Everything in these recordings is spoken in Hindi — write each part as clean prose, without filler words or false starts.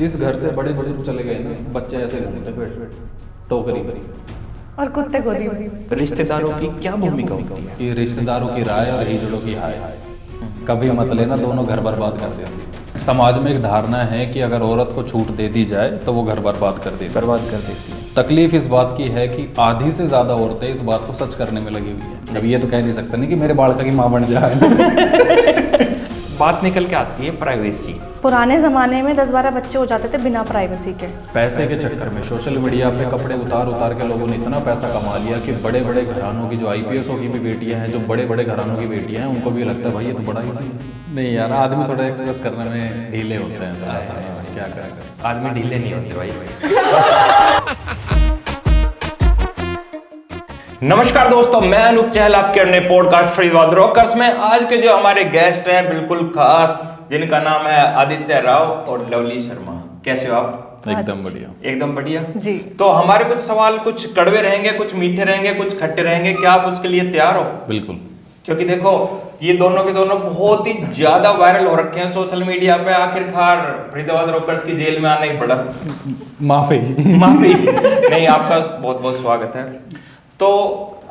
जिस घर से बड़े बुजुर्ग चले गए ना, बच्चे ऐसे घूमते फिर टोकरी करी। और कुत्ते गोदी में। रिश्तेदारों की क्या भूमिका होती है? कि रिश्तेदारों की राय और हिजड़ों की हाय कभी मत लेना, दोनों घर बर्बाद कर देती है। समाज में एक धारणा है कि अगर औरत को छूट दे दी जाए तो वो घर बर्बाद कर देती है। तकलीफ इस बात की है कि आधी से ज्यादा औरतें इस बात को सच करने में लगी हुई है। अब ये तो कह नहीं सकते नहीं कि मेरे बालका की माँ बन जाए। बात निकल के आती है प्राइवेसी। पुराने ज़माने में 10-12 बच्चे हो जाते थे बिना प्राइवेसी के। पैसे के चक्कर में सोशल मीडिया पे कपड़े उतार उतार के लोगों ने इतना पैसा कमा लिया कि बड़े बड़े घरानों की जो आईपीएसओ की भी बेटियां हैं, जो बड़े बड़े घरानों की बेटियां हैं, उनको भी लगता है भाई ये तो बड़ा ईजी है। नहीं यार, आदमी थोड़ा एक्सप्रेस करने में ढीले होते हैं, थोड़ा सा क्या करें। आदमी ढीले नहीं होते भाई। नमस्कार दोस्तों, मैं अनूप चहल आपके अपने पॉडकास्ट फरीदाबाद रॉकर्स में। आज के जो हमारे गेस्ट हैं बिल्कुल खास, जिनका नाम है आदित्य राव और लवली शर्मा। कैसे हो आप? एकदम बढ़िया। एकदम बढ़िया जी। तो हमारे कुछ सवाल कुछ कड़वे रहेंगे, कुछ मीठे रहेंगे, कुछ खट्टे रहेंगे। क्या आप उसके लिए तैयार हो? बिल्कुल। क्योंकि देखो, ये दोनों के दोनों बहुत ही ज्यादा वायरल हो रखे हैं सोशल मीडिया पे। आखिरकार फरीदाबाद रॉकर्स की जेल में आना ही पड़ा। माफी। नहीं, आपका बहुत बहुत स्वागत है। तो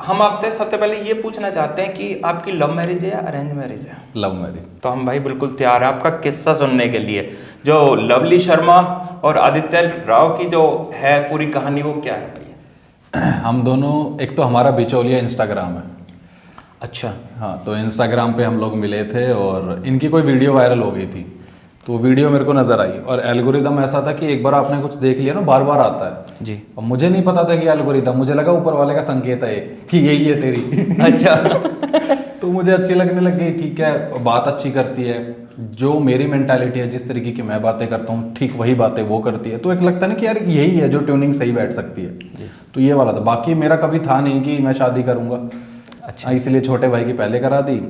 हम आपसे सबसे पहले ये पूछना चाहते हैं कि आपकी लव मैरिज है या अरेंज मैरिज है? Love marriage. तो हम भाई बिल्कुल तैयार है आपका किस्सा सुनने के लिए। जो लवली शर्मा और आदित्य राव की जो है पूरी कहानी, वो क्या है भैया? हम दोनों, एक तो हमारा बिचौलिया इंस्टाग्राम है। अच्छा। हाँ, तो इंस्टाग्राम पे हम लोग मिले थे और इनकी कोई वीडियो वायरल हो गई थी, तो वीडियो मेरे को नज़र आई। और एल्गोरिदम ऐसा था कि एक बार आपने कुछ देख लिया ना, बार बार आता है जी। और मुझे नहीं पता था कि एल्गोरिदम, मुझे लगा ऊपर वाले का संकेत है कि यही है तेरी। अच्छा। तो मुझे अच्छी लगने लग गई। ठीक है, बात अच्छी करती है, जो मेरी मेंटालिटी है, जिस तरीके की मैं बातें करता हूँ ठीक वही बातें वो करती है। तो एक लगता है ना कि यार यही है जो ट्यूनिंग सही बैठ सकती है। तो ये वाला था। बाकी मेरा कभी था नहीं कि मैं शादी करूँगा। अच्छा, इसलिए छोटे भाई की पहले करा दी।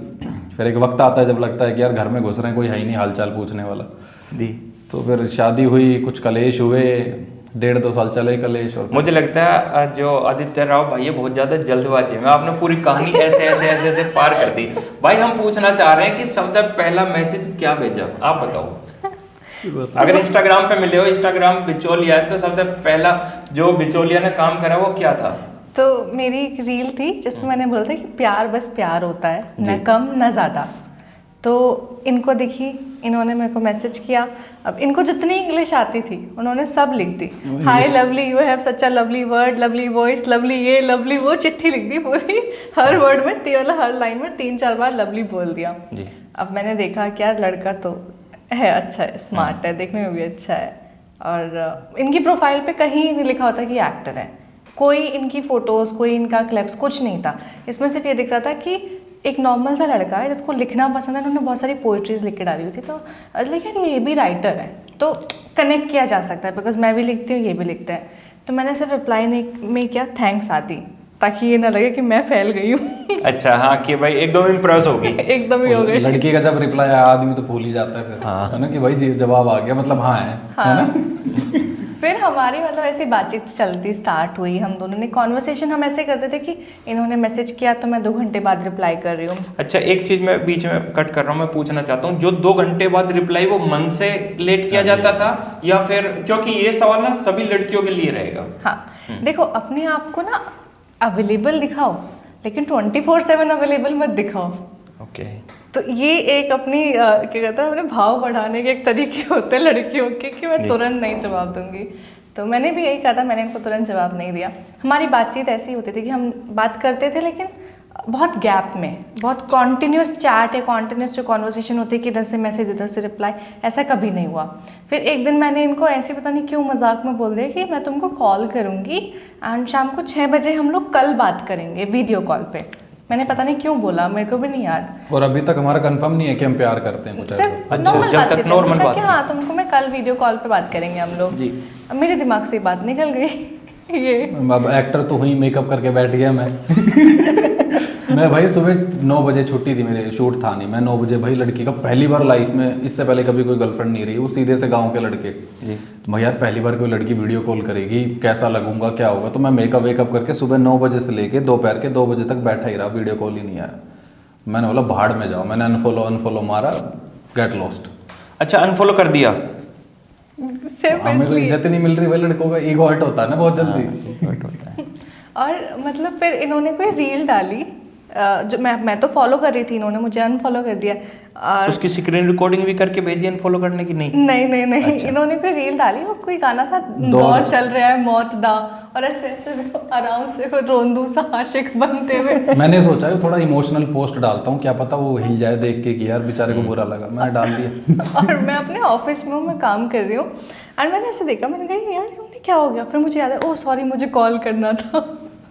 फिर एक वक्त आता है जब लगता है कि यार घर में घुस रहे हैं, कोई है ही नहीं हालचाल पूछने वाला दी। तो फिर शादी हुई, कुछ कलेश हुए, 1.5-2 साल चले कलेश। और मुझे लगता है जो आदित्य राव भाई ये बहुत ज्यादा जल्दबाजी में आपने पूरी कहानी ऐसे ऐसे ऐसे ऐसे पार कर दी। भाई हम पूछना चाह रहे हैं कि सबसे पहला मैसेज क्या भेजा, आप बताओ। अगर इंस्टाग्राम पे मिले हो, इंस्टाग्राम बिचौलिया है, तो सबसे पहला जो बिचौलिया ने काम करा वो क्या था? तो मेरी एक रील थी जिसमें मैंने बोला था कि प्यार बस प्यार होता है, न कम न ज़्यादा। तो इनको दिखी, इन्होंने मेरे को मैसेज किया। अब इनको जितनी इंग्लिश आती थी उन्होंने सब लिख दी। Hi lovely, you have such a lovely word, lovely voice, lovely ये लवली वो, चिट्ठी लिख दी पूरी। हर वर्ड में हर लाइन में 3-4 बार लवली बोल दिया जी। अब मैंने देखा कि यार लड़का तो है अच्छा है, स्मार्ट है, देखने में भी अच्छा है। और इनकी प्रोफाइल पे कहीं नहीं लिखा होता कि एक्टर है। कोई इनकी फोटोज़, कोई इनका क्लिप्स, कुछ नहीं था। इसमें सिर्फ ये दिख रहा था कि एक नॉर्मल सा लड़का है जिसको लिखना पसंद है। उन्होंने बहुत सारी पोइट्रीज लिख के डाली हुई थी। तो लाइक यार ये भी राइटर है, तो कनेक्ट किया जा सकता है, बिकॉज मैं भी लिखती हूँ, ये भी लिखते हैं। तो मैंने सिर्फ रिप्लाई में किया थैंक्स आदि, ताकि ये ना लगे कि मैं फैल गई हूँ। अच्छा, हाँ, कि भाई एकदम इम्प्रेस हो गई। एकदम ही हो गई। लड़की का जब रिप्लाई आया, आदमी तो भूल ही जाता है फिर। हाँ। है ना कि भाई जी जवाब आ गया, मतलब हाँ है। हाँ। है ना? फिर हमारी मतलब ऐसी बातचीत चलती स्टार्ट हुई। हम दोनों ने कॉन्वर्सेशन हम ऐसे करते थे कि इन्होंने मैसेज किया तो मैं 2 घंटे बाद रिप्लाई कर रही हूँ। अच्छा, एक चीज मैं बीच में कट कर रहा हूँ, मैं पूछना चाहता हूँ, जो 2 घंटे बाद रिप्लाई वो मन से लेट किया जाता था या फिर, क्योंकि ये सवाल ना सभी लड़कियों के लिए रहेगा। हाँ, देखो अपने आप को ना अवेलेबल दिखाओ, लेकिन 24/7 अवेलेबल मत दिखाओ। ओके। तो ये एक अपनी क्या कहते हैं, अपने भाव बढ़ाने के एक तरीके होते हैं लड़कियों के, कि मैं तुरंत नहीं जवाब दूंगी। तो मैंने भी यही कहा था, मैंने इनको तुरंत जवाब नहीं दिया। हमारी बातचीत ऐसी होती थी कि हम बात करते थे लेकिन बहुत गैप में, बहुत कॉन्टिन्यूस चैट या कॉन्टिन्यूस जो कॉन्वर्सेशन होती है कि इधर से मैसेज इधर से रिप्लाई, ऐसा कभी नहीं हुआ। फिर एक दिन मैंने इनको ऐसे पता नहीं क्यों मजाक में बोल दिया कि मैं तुमको कॉल करूँगी एंड शाम को 6 बजे हम लोग कल बात करेंगे वीडियो कॉल पे। मैंने पता नहीं क्यों बोला, मेरे को भी नहीं याद। और अभी तक हमारा कंफर्म नहीं है कि हम प्यार करते हैं कुछ ऐसा। अच्छा, जब तक नॉर्मल बात कि हाँ तुमको मैं कल वीडियो कॉल पे बात करेंगे हम लोग जी। अब मेरे दिमाग से बात निकल गई। ये अब एक्टर तो हुई, मेकअप करके बैठ गया मैं। मैं भाई सुबह 9 बजे छुट्टी थी, मेरे शूट था नहीं। मैं 9 बजे भाई लड़की का पहली बार लाइफ में, इससे पहले कभी कोई गर्लफ्रेंड नहीं रही, वो सीधे से गांव के लड़के जी। तो भाई यार पहली बार कोई लड़की वीडियो कॉल करेगी, कैसा लगूंगा, क्या होगा। तो मैं मेकअप वेकअप करके सुबह 9 बजे से लेके दोपहर के 2 बजे तक बैठा ही रहा, वीडियो कॉल ही नहीं आया। मैंने बोला भाड़ में जाओ, मैंने अनफॉलो मारा, गेट लॉस्ट। अच्छा, अनफॉलो कर दिया? सिर्फ हमें तो इसलिए। इज्जत ही नहीं मिल रही भाई, लड़कों का ईगो हर्ट होता है ना बहुत जल्दी। हर्ट होता है। और मतलब फिर इन्होंने कोई रील डाली, जो मैं तो फॉलो कर रही थी, इन्होंने मुझे अनफॉलो कर दिया। और उसकी स्क्रीन रिकॉर्डिंग भी करके भेजी अनफॉलो करने की? नहीं नहीं नहीं नहीं, अच्छा। इन्होंने कोई रील डाली और कोई गाना था, दौर दौर चल रहा है मौत दा, और ऐसे ऐसे जो आराम से वो रोंदू सा आशिक बनते हुए। मैंने सोचा है थोड़ा इमोशनल पोस्ट डालता हूँ, क्या पता वो हिल जाए देख के कि यार बेचारे को बुरा लगा, मैंने डाल दिया। और मैं अपने ऑफिस में हूँ, मैं काम कर रही हूँ, और मैंने ऐसे देखा, मैंने कहा यार उन्हें क्या हो गया, फिर मुझे याद है, ओह सॉरी मुझे कॉल करना था।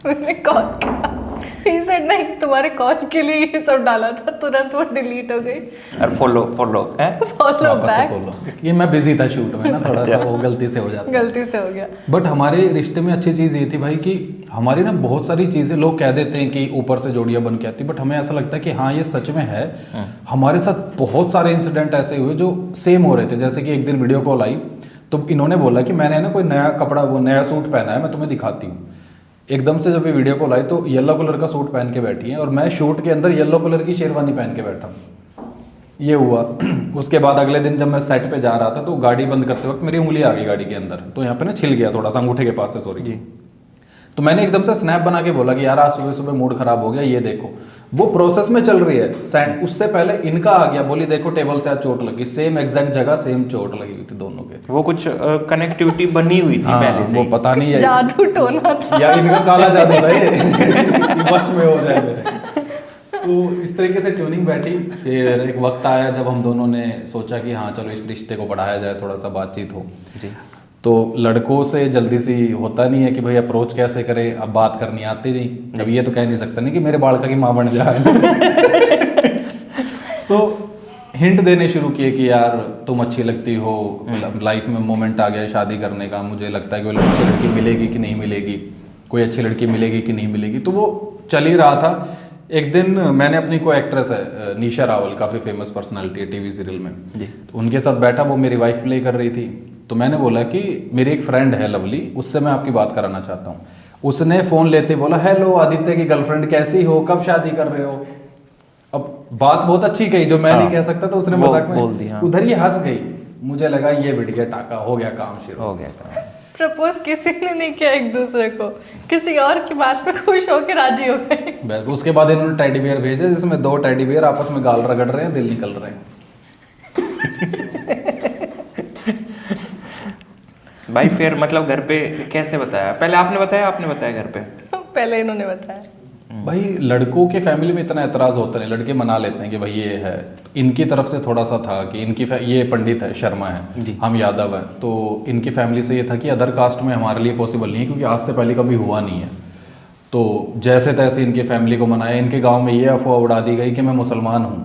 मैंने कॉल किया, ही सेड नहीं तुम्हारे कॉल के लिए ये सब डाला था, तुरंत वो डिलीट हो गई। और फॉलो है। फॉलो वापस से बैक, खोलो, ये मैं बिजी था शूट में ना, थोड़ा सा वो गलती से हो जाता है। गलती से हो गया। बट हमारे रिश्ते में अच्छी चीज़ ये थी भाई कि हमारी ना बहुत सारी चीज़ें, लोग कह देते हैं कि ऊपर से जोड़ियाँ बन के आती, बट हमें ऐसा लगता है कि हाँ ये सच में है। हमारे साथ बहुत सारे इंसिडेंट ऐसे हुए जो सेम हो रहे थे। जैसे कि एक दिन वीडियो कॉल आई तो इन्होंने बोला कि मैंने ना कोई नया कपड़ा, वो नया सूट पहना है, मैं तुम्हें दिखाती हूँ। एकदम से जब ये वीडियो कॉल आई तो येलो कलर का सूट पहन के बैठी है और मैं शूट के अंदर येलो कलर की शेरवानी पहन के बैठा हूँ। ये हुआ। उसके बाद अगले दिन जब मैं सेट पे जा रहा था तो गाड़ी बंद करते वक्त मेरी उंगली आ गई गाड़ी के अंदर, तो यहाँ पे ना छिल गया थोड़ा सा अंगूठे के पास से, सॉरी जी। तो मैंने एकदम से स्नैप बना के बोला कि यार आज सुबह सुबह मूड खराब हो गया, ये देखो। वो प्रोसेस में चल रही है, उससे पहले इनका आ गया, बोली देखो टेबल से आज चोट लगी, सेम एग्जैक्ट जगह सेम चोट लगी हुई थी दोनों के। वो कुछ कनेक्टिविटी बनी हुई थी हाँ, पहले से वो ही। पता नहीं है जादू टोना था या इनका काला जादू था ये वश में हो जाए मेरे। तो इस तरीके से ट्यूनिंग बैठी। फिर एक वक्त आया जब हम दोनों ने सोचा कि हाँ चलो इस रिश्ते को बढ़ाया जाए, थोड़ा सा बातचीत हो जी। तो लड़कों से जल्दी सी होता नहीं है कि भाई अप्रोच कैसे करे, अब बात करनी आती नहीं। अब ये तो कह नहीं सकता नहीं कि मेरे बालका की माँ बन जाए। सो हिंट देने शुरू किए कि यार तुम अच्छी लगती हो, लाइफ में मोमेंट आ गया है शादी करने का, मुझे लगता है कि कोई अच्छी लड़की मिलेगी कि नहीं मिलेगी, कोई अच्छी लड़की मिलेगी कि नहीं मिलेगी। तो वो चल ही रहा था। एक दिन मैंने अपनी को एक्ट्रेस है निशा रावल, काफ़ी फेमस पर्सनालिटी है टीवी सीरियल में जी। तो उनके साथ बैठा, वो मेरी वाइफ प्ले कर रही थी। तो मैंने बोला कि मेरी एक फ्रेंड है लवली, उससे मैं आपकी बात कराना चाहता हूँ। उसने फ़ोन लेते बोला हेलो आदित्य की गर्लफ्रेंड कैसी हो, कब शादी कर रहे हो। अब बात बहुत अच्छी कही जो मैं नहीं कह सकता, तो उसने मजाक बोल दिया। में उधर ही हंस गई। मुझे लगा ये बिट गया टाका, हो गया काम शुरू। हो गया था। प्रपोज किसी ने नहीं किया एक दूसरे को, किसी और की बात पे खुश होकर राजी हो गए। बस उसके बाद इन्होंने टेडी बियर भेजे जिसमें 2 टेडी बियर आपस में गाल रगड़ रहे हैं, दिल निकल रहे हैं। भाई फिर मतलब घर पे कैसे बताया? पहले आपने बताया, आपने बताया घर पे? पहले इन्होंने बताया। भाई लड़कों के फैमिली में इतना एतराज होता नहीं, लड़के मना लेते हैं कि भाई ये है। इनकी तरफ से थोड़ा सा था कि ये पंडित है, शर्मा है जी। हम यादव है, तो इनकी फैमिली से ये था कि अदर कास्ट में हमारे लिए पॉसिबल नहीं है क्योंकि आज से पहले कभी हुआ नहीं है। तो जैसे तैसे इनकी फैमिली को मनाया। इनके गाँव में ये अफवाह उड़ा दी गई कि मैं मुसलमान हूँ।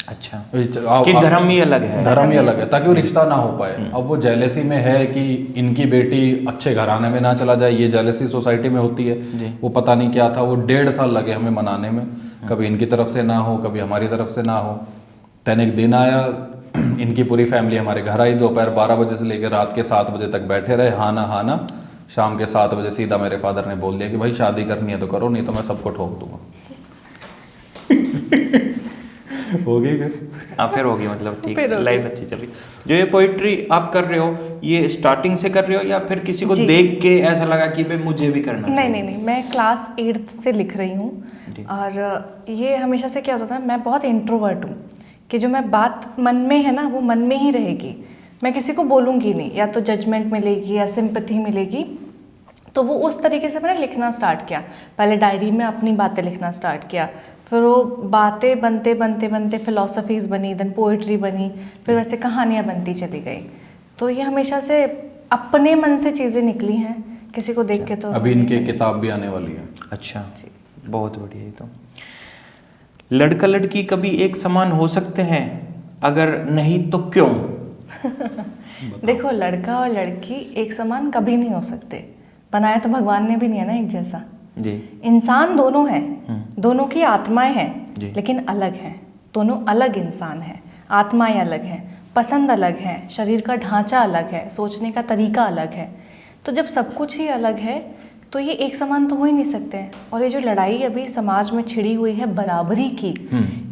अच्छा, कि कि धर्म ही अलग है। धर्म ही अलग है ताकि वो रिश्ता ना हो पाए। अब वो जेलेसी में है कि इनकी बेटी अच्छे घराने में ना चला जाए, ये जेलेसी सोसाइटी में होती है। वो पता नहीं क्या था, वो 1.5 साल लगे हमें मनाने में, कभी इनकी तरफ से ना हो कभी हमारी तरफ से ना हो। तैन एक दिन आया, इनकी पूरी फैमिली हमारे घर आई, दोपहर 12 बजे से लेकर रात के 7 बजे तक बैठे रहे, हाँ ना। शाम के 7 बजे सीधा मेरे फादर ने बोल दिया कि भाई शादी करनी है तो करो, नहीं तो मैं सबको ठोक दूंगा। हो गई फिर होगी, मतलब ठीक, फिर होगी। लाइफ अच्छी चल रही। जो ये पोइट्री आप कर रहे हो, ये स्टार्टिंग से कर रहे हो या फिर किसी को जी। देख के ऐसा लगा कि भाई मुझे भी करना नहीं चाहिए? नहीं नहीं, मैं क्लास 8th से लिख रही हूँ। जी। और ये हमेशा से क्या होता था, मैं बहुत इंट्रोवर्ट हूँ कि जो मैं बात मन में है ना वो मन में ही रहेगी, मैं किसी को बोलूँगी नहीं, या तो जजमेंट मिलेगी या सिंपैथी मिलेगी। तो वो उस तरीके से मैंने लिखना स्टार्ट किया। पहले डायरी में अपनी बातें लिखना स्टार्ट किया, फिर वो बातें बनते बनते बनते फिलोसफीज़ बनी, देन पोइट्री बनी, फिर वैसे कहानियाँ बनती चली गई। तो ये हमेशा से अपने मन से चीज़ें निकली हैं, किसी को देख के तो। अभी इनकी किताब भी आने वाली है। अच्छा, बहुत बढ़िया। तो लड़का लड़की कभी एक समान हो सकते हैं? अगर नहीं तो क्यों? देखो, लड़का और लड़की एक समान कभी नहीं हो सकते, बनाया तो भगवान ने भी नहीं है ना एक जैसा। जी। इंसान दोनों हैं, दोनों की आत्माएं हैं, जी। लेकिन अलग हैं। दोनों अलग इंसान हैं, आत्माएं अलग हैं, पसंद अलग है, शरीर का ढांचा अलग है, सोचने का तरीका अलग है। तो जब सब कुछ ही अलग है तो ये एक समान तो हो ही नहीं सकते हैं। और ये जो लड़ाई अभी समाज में छिड़ी हुई है बराबरी की,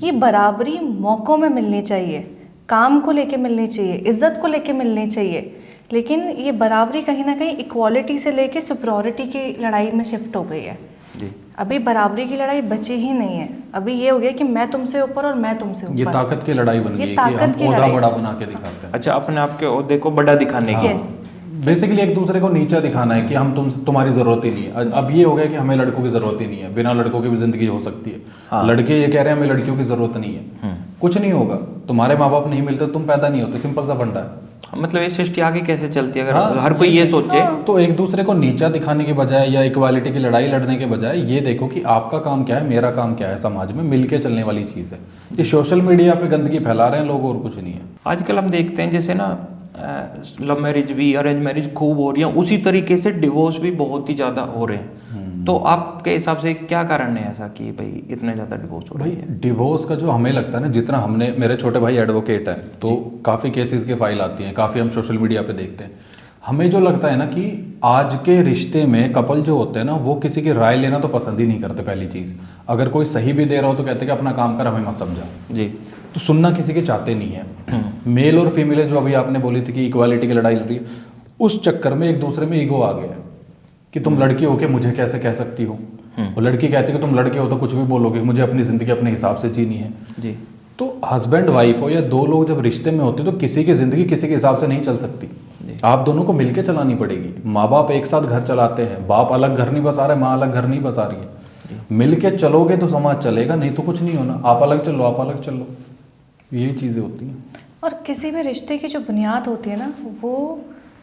ये बराबरी मौक़ों में मिलनी चाहिए, काम को लेके मिलनी चाहिए, इज्जत को लेके मिलनी चाहिए। लेकिन ये बराबरी कहीं ना कहीं इक्वालिटी से लेके सुपरियॉरिटी की लड़ाई में शिफ्ट हो गई है। जी। अभी बराबरी की लड़ाई बची ही नहीं है, अभी ये हो गया कि मैं तुमसे ऊपर और मैं तुमसे ऊपर। ये ताकत की लड़ाई बन ये गई कि ताकत हम की ओहदा लड़ाई। बड़ा बना के दिखाते हैं। अच्छा, अपने आप के ओहदे को बड़ा दिखाने की। Yes। बेसिकली एक दूसरे को नीचा दिखाना है कि हम तुम्हारी जरूरत ही नहीं है। अब ये हो गया कि हमें लड़कों की जरूरत ही नहीं है, बिना लड़कों की भी जिंदगी हो सकती है। हाँ। लड़के ये कह रहे हैं हमें लड़कियों की जरूरत नहीं है। कुछ नहीं होगा, तुम्हारे माँ बाप नहीं मिलते तुम पैदा नहीं होते, सिंपल सा फंडा है। मतलब ये सृष्टि आगे कैसे चलती है अगर हाँ, हर कोई ये सोचे। तो एक दूसरे को नीचा दिखाने के बजाय या इक्वालिटी की लड़ाई लड़ने के बजाय ये देखो कि आपका काम क्या है, मेरा काम क्या है, समाज में मिलके चलने वाली चीज़ है। ये सोशल मीडिया पे गंदगी फैला रहे हैं लोग और कुछ नहीं है। आजकल हम देखते हैं जैसे ना लव मैरिज भी, अरेंज मैरिज खूब हो रही है, उसी तरीके से डिवोर्स भी बहुत ही ज़्यादा हो रहे हैं। तो आपके हिसाब से क्या कारण है ऐसा कि भाई इतने ज़्यादा डिवोर्स हो रहे हैं? भाई डिवोर्स का जो हमें लगता है ना, जितना हमने, मेरे छोटे भाई एडवोकेट हैं तो काफ़ी केसेस की फाइल आती हैं, काफ़ी हम सोशल मीडिया पे देखते हैं। हमें जो लगता है ना कि आज के रिश्ते में कपल जो होते हैं ना, वो किसी की राय लेना तो पसंद ही नहीं करते। पहली चीज़, अगर कोई सही भी दे रहा हो तो कहते हैं कि अपना काम कर, हमें मत समझा। जी। तो सुनना किसी के चाहते नहीं है। मेल और फीमेल जो अभी आपने बोली थी कि इक्वालिटी की लड़ाई लड़ रही है, उस चक्कर में एक दूसरे में ईगो आ गया है कि तुम लड़की हो के मुझे कैसे कह सकती हो, और लड़की कहती है कि तुम लड़के हो तो कुछ भी बोलोगे, मुझे अपनी ज़िंदगी अपने हिसाब से जीनी है। जी। तो हस्बैंड वाइफ हो या दो लोग जब रिश्ते में होते हैं तो किसी की ज़िंदगी किसी के हिसाब से नहीं चल सकती। आप दोनों को मिलके चलानी पड़ेगी। माँ बाप एक साथ घर चलाते हैं, बाप अलग घर नहीं बसा रहा है, माँ अलग घर नहीं बसा रही है। मिलके चलोगे तो समाज चलेगा, नहीं तो कुछ नहीं होना। आप अलग चलो, आप अलग चलो, यही चीज़ें होती हैं। और किसी भी रिश्ते की जो बुनियाद होती है ना, वो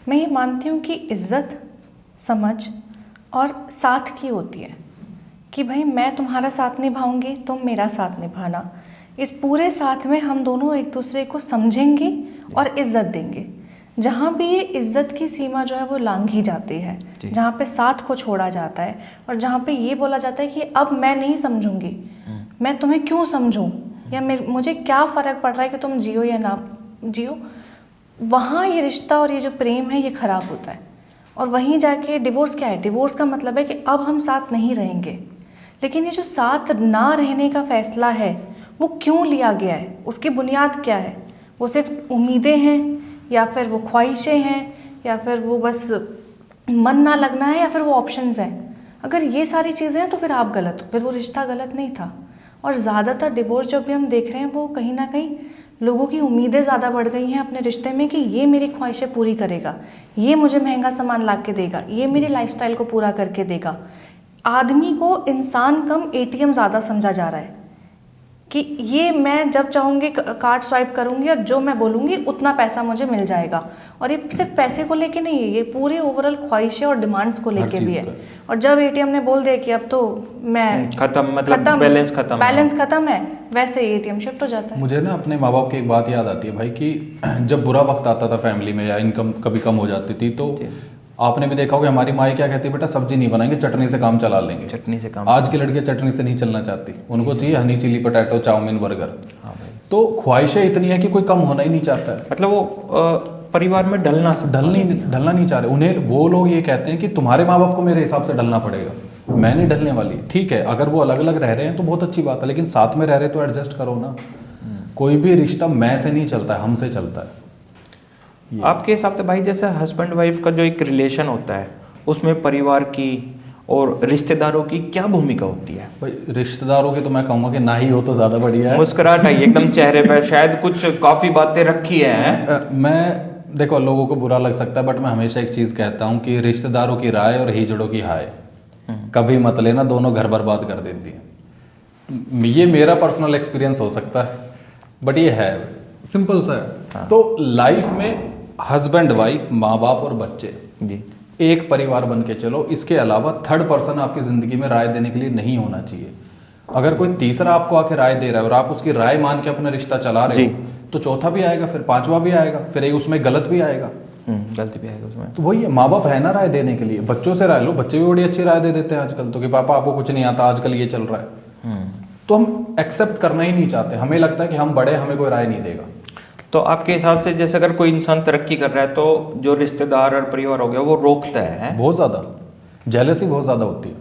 मैं ये मानती हूँ कि इज्जत, समझ और साथ की होती है। कि भाई मैं तुम्हारा साथ निभाऊंगी, तुम मेरा साथ निभाना। इस पूरे साथ में हम दोनों एक दूसरे को समझेंगे और इज्जत देंगे। जहाँ भी ये इज्जत की सीमा जो है वो लांघी जाती है, जहाँ पे साथ को छोड़ा जाता है और जहाँ पे ये बोला जाता है कि अब मैं नहीं समझूंगी, मैं तुम्हें क्यों समझूं, या मुझे क्या फ़र्क पड़ रहा है कि तुम जियो या ना जियो, वहाँ ये रिश्ता और ये जो प्रेम है ये ख़राब होता है। और वहीं जाके डिवोर्स क्या है? डिवोर्स का मतलब है कि अब हम साथ नहीं रहेंगे। लेकिन ये जो साथ ना रहने का फ़ैसला है वो क्यों लिया गया है, उसकी बुनियाद क्या है? वो सिर्फ उम्मीदें हैं, या फिर वो ख्वाहिशें हैं, या फिर वो बस मन ना लगना है, या फिर वो ऑप्शंस हैं? अगर ये सारी चीज़ें हैं तो फिर आप गलत हो, फिर वो रिश्ता गलत नहीं था। और ज़्यादातर डिवोर्स जो भी हम देख रहे हैं वो कहीं ना कहीं लोगों की उम्मीदें ज़्यादा बढ़ गई हैं अपने रिश्ते में कि ये मेरी ख्वाहिशें पूरी करेगा, ये मुझे महंगा सामान ला के देगा, ये मेरी लाइफस्टाइल को पूरा करके देगा। आदमी को इंसान कम एटीएम ज़्यादा समझा जा रहा है कि ये मैं जब चाहूँगी कार्ड स्वाइप करूँगी और जो मैं बोलूँगी उतना पैसा मुझे मिल जाएगा। और ये सिर्फ पैसे को लेके नहीं है, ये पूरे ओवरऑल ख्वाहिशें और डिमांड्स को लेके भी है। और जब एटीएम ने बोल दिया कि अब तो मैं खत्म, मतलब बैलेंस खत्म है, वैसे ही एटीएम शिफ्ट हो जाता है। मुझे ना अपने माँ बाप की एक बात याद आती है भाई कि जब बुरा वक्त आता था फैमिली में या इनकम कभी कम हो जाती थी, तो आपने भी देखा होगा हमारी माँ क्या कहती है, बेटा सब्जी नहीं बनाएंगे, चटनी से काम चला लेंगे। चटनी से काम। आज की लड़कियां चटनी से नहीं चलना चाहती, उनको चाहिए honey chilli potato, chowmein, burger. हाँ भाई। तो ख्वाहिशें इतनी है कि कोई कम होना ही नहीं चाहता है। मतलब वो परिवार में ढलना नहीं चाह रहे। उन्हें वो लोग ये कहते हैं कि तुम्हारे माँ बाप को मेरे हिसाब से ढलना पड़ेगा, मैं नहीं ढलने वाली। ठीक है, अगर वो अलग अलग रह रहे हैं तो बहुत अच्छी बात है, लेकिन साथ में रह रहे तो एडजस्ट करो ना। कोई भी रिश्ता मैं से नहीं चलता है, हमसे चलता है। आपके हिसाब से भाई जैसे हस्बैंड वाइफ का जो एक रिलेशन होता है उसमें परिवार की और रिश्तेदारों की क्या भूमिका होती है? भाई रिश्तेदारों की तो मैं कहूँगा कि ना ही हो तो ज़्यादा बढ़िया है। मुस्कुराहट आई एकदम चेहरे पर, शायद कुछ काफ़ी बातें रखी है। मैं देखो लोगों को बुरा लग सकता है, बट मैं हमेशा एक चीज़ कहता हूँ कि रिश्तेदारों की राय और हिजड़ों की हाय कभी मत लेना, दोनों घर बर्बाद कर देती है। ये मेरा पर्सनल एक्सपीरियंस हो सकता है, बट ये है सिंपल सा है। हाँ। तो लाइफ में हस्बैंड वाइफ, माँ बाप और बच्चे जी एक परिवार बन के चलो। इसके अलावा थर्ड पर्सन आपकी ज़िंदगी में राय देने के लिए नहीं होना चाहिए। अगर कोई तीसरा आपको आके राय दे रहा है और आप उसकी राय मान के अपना रिश्ता चला रहे हो, तो चौथा भी आएगा, फिर पांचवा भी आएगा, फिर एक उसमें गलत भी आएगा। गलती भी आएगा उसमें। तो वही है, माँ बाप है ना राय देने के लिए। बच्चों से राय लो, बच्चे भी बड़ी अच्छी राय दे देते हैं आजकल तो, कि पापा आपको कुछ नहीं आता, आजकल ये चल रहा है। तो हम एक्सेप्ट करना ही नहीं चाहते। हमें लगता है कि हम बड़े, हमें कोई राय नहीं देगा। तो आपके हिसाब से जैसे अगर कोई इंसान तरक्की कर रहा है तो जो रिश्तेदार और परिवार हो गया वो रोकता है? बहुत ज़्यादा जेलसी बहुत ज़्यादा होती है।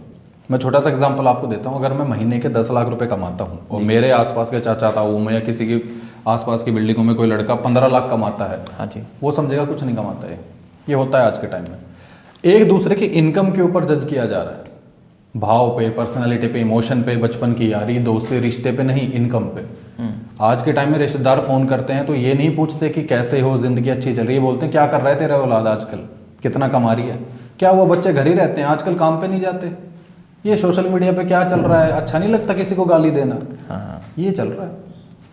मैं छोटा सा एग्जांपल आपको देता हूँ। अगर मैं महीने के 10 लाख रुपए कमाता हूँ और मेरे आसपास के चाचा ताऊ में या किसी की आसपास की बिल्डिंगों में कोई लड़का 15 लाख कमाता है, हाँ जी, वो समझेगा कुछ नहीं कमाता है। ये होता है आज के टाइम में। एक दूसरे की इनकम के ऊपर जज किया जा रहा है, भाव पे, पर्सनालिटी पे, इमोशन पे, बचपन की यारी दोस्ती रिश्ते पे नहीं, इनकम पे। आज के टाइम में रिश्तेदार फ़ोन करते हैं तो ये नहीं पूछते कि कैसे हो, ज़िंदगी अच्छी चल रही है, बोलते हैं क्या कर रहा है तेरा औलाद आजकल, कितना कमा रही है। क्या वो बच्चे घर ही रहते हैं आजकल, काम पे नहीं जाते? ये सोशल मीडिया पे क्या चल रहा है, अच्छा नहीं लगता किसी को गाली देना, ये चल रहा है।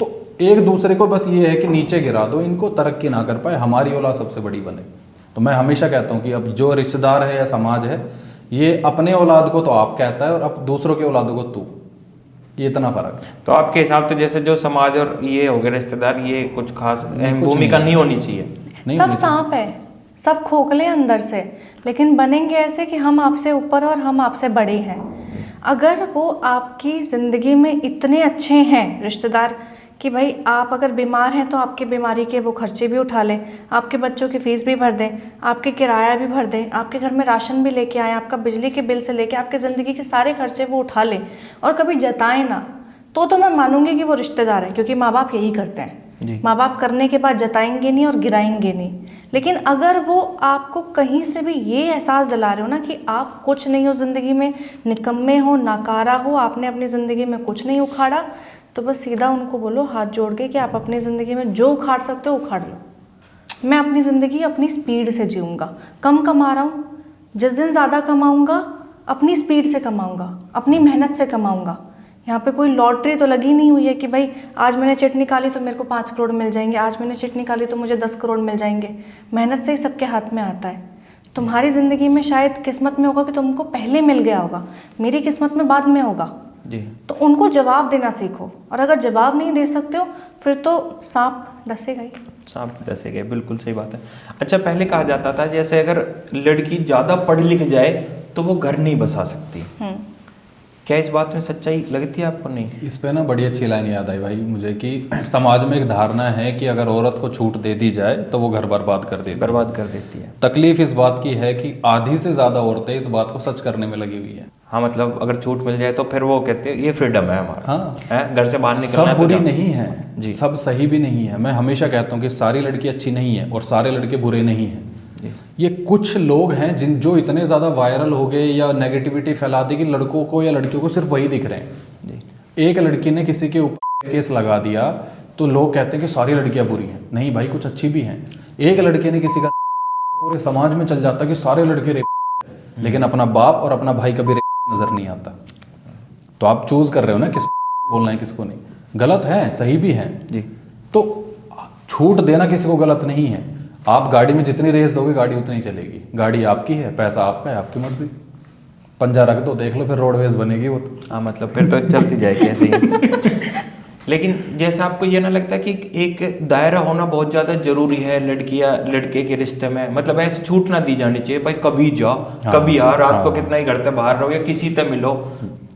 तो एक दूसरे को बस ये है कि नीचे गिरा दो, इनको तरक्की ना कर पाए, हमारी औलाद सबसे बड़ी बने। तो मैं हमेशा कहता हूँ कि अब जो रिश्तेदार है या समाज है, ये अपने औलाद को तो आप कहता है और अब दूसरों के औलादों को तू, ये इतना फर्क है। तो आपके हिसाब से जैसे जो समाज और ये हो गए रिश्तेदार, ये कुछ खास अहम भूमिका नहीं होनी चाहिए? नहीं सब होनी सांप है, सब खोखले अंदर से, लेकिन बनेंगे ऐसे कि हम आपसे ऊपर और हम आपसे बड़े हैं। अगर वो आपकी ज़िंदगी में इतने अच्छे हैं रिश्तेदार कि भाई आप अगर बीमार हैं तो आपकी बीमारी के वो खर्चे भी उठा लें, आपके बच्चों की फ़ीस भी भर दें, आपके किराया भी भर दें, आपके घर में राशन भी लेके आएँ, आपका बिजली के बिल से लेके आपके ज़िंदगी के सारे खर्चे वो उठा लें और कभी जताएं ना, तो मैं मानूंगी कि वो रिश्तेदार है, क्योंकि माँ बाप यही करते हैं। माँ बाप करने के बाद जताएंगे नहीं और गिराएंगे नहीं। लेकिन अगर वो आपको कहीं से भी ये एहसास दिला रहे हो ना कि आप कुछ नहीं हो ज़िंदगी में, निकम्मे हो, नाकारा हो, आपने अपनी ज़िंदगी में कुछ नहीं उखाड़ा, तो बस सीधा उनको बोलो हाथ जोड़ के कि आप अपनी ज़िंदगी में जो उखाड़ सकते हो उखाड़ लो। मैं अपनी ज़िंदगी अपनी स्पीड से जीऊँगा, कम कमा रहा हूँ, जिस दिन ज़्यादा कमाऊँगा अपनी स्पीड से कमाऊँगा, अपनी मेहनत से कमाऊँगा। यहाँ पे कोई लॉटरी तो लगी नहीं हुई है कि भाई आज मैंने चिट निकाली तो मेरे को 5 करोड़ मिल जाएंगे, आज मैंने चिट निकाली तो मुझे 10 करोड़ मिल जाएंगे। मेहनत से ही सबके हाथ में आता है। तुम्हारी ज़िंदगी में शायद किस्मत में होगा कि तुमको पहले मिल गया होगा, मेरी किस्मत में बाद में होगा जी। तो उनको जवाब देना सीखो, और अगर जवाब नहीं दे सकते हो फिर तो सांप डसेगा ही। सांप डसेगा, बिल्कुल सही बात है। अच्छा, पहले कहा जाता था जैसे अगर लड़की ज़्यादा पढ़ लिख जाए तो वो घर नहीं बसा सकती, क्या इस बात में सच्चाई लगती है आपको? नहीं, इस पे ना बड़ी अच्छी लाइन याद आई भाई मुझे कि समाज में एक धारणा है कि अगर औरत को छूट दे दी जाए तो वो घर बर्बाद कर देती है। तकलीफ इस बात की है कि आधी से ज़्यादा औरतें इस बात को सच करने में लगी हुई है। हाँ, मतलब अगर छूट मिल जाए तो फिर वो कहते हैं ये फ्रीडम है हमारा। हाँ, है, घर से बाहर निकलना सब तो बुरी जाओ। नहीं है जी, सब सही भी नहीं है। मैं हमेशा कहता हूँ कि सारी लड़की अच्छी नहीं है और सारे लड़के बुरे नहीं हैं। ये कुछ लोग हैं जो इतने ज़्यादा वायरल हो गए या नेगेटिविटी फैला दी कि लड़कों को या लड़कियों को सिर्फ वही दिख रहे हैं जी। एक लड़की ने किसी के ऊपर केस लगा दिया तो लोग कहते हैं कि सारी लड़कियां बुरी हैं। नहीं भाई, कुछ अच्छी भी हैं। एक लड़के ने किसी का पूरे समाज में चल जाता कि सारे लड़के रेप, लेकिन अपना बाप और अपना भाई कभी नजर नहीं आता। तो आप चूज कर रहे हो ना किस बोलना है किसको नहीं। गलत है, सही भी है जी। तो छूट देना किसी को गलत नहीं है। आप गाड़ी में जितनी रेस दोगे गाड़ी उतनी चलेगी। गाड़ी आपकी है, पैसा आपका है, आपकी मर्जी। पंजा रख दो, देख लो, फिर रोडवेज बनेगी वो तो। हाँ, मतलब फिर तो चलती जाएगी ऐसे ही। लेकिन जैसे आपको ये ना लगता कि एक दायरा होना बहुत ज़्यादा जरूरी है लड़की या लड़के के रिश्ते में? मतलब ऐसे छूट ना दी जानी चाहिए, भाई कभी जाओ कभी आ, रात को कितना ही घर से बाहर रहो या किसी से मिलो।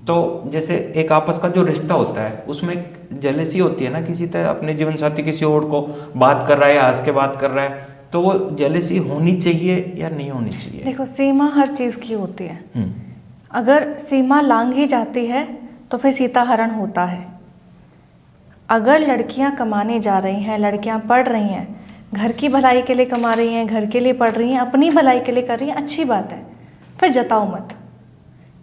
तो जैसे एक आपस का जो रिश्ता होता है उसमें जेलसी होती है ना, किसी तरह अपने जीवन साथी किसी और को बात कर रहा है या हंस के बात कर रहा है, तो वो जेलसी होनी चाहिए या नहीं होनी चाहिए? देखो, सीमा हर चीज़ की होती है। अगर सीमा लांघी जाती है तो फिर सीताहरण होता है। अगर लड़कियां कमाने जा रही हैं, लड़कियां पढ़ रही हैं, घर की भलाई के लिए कमा रही हैं, घर के लिए पढ़ रही हैं, अपनी भलाई के लिए कर रही हैं, अच्छी बात है। फिर जताओ मत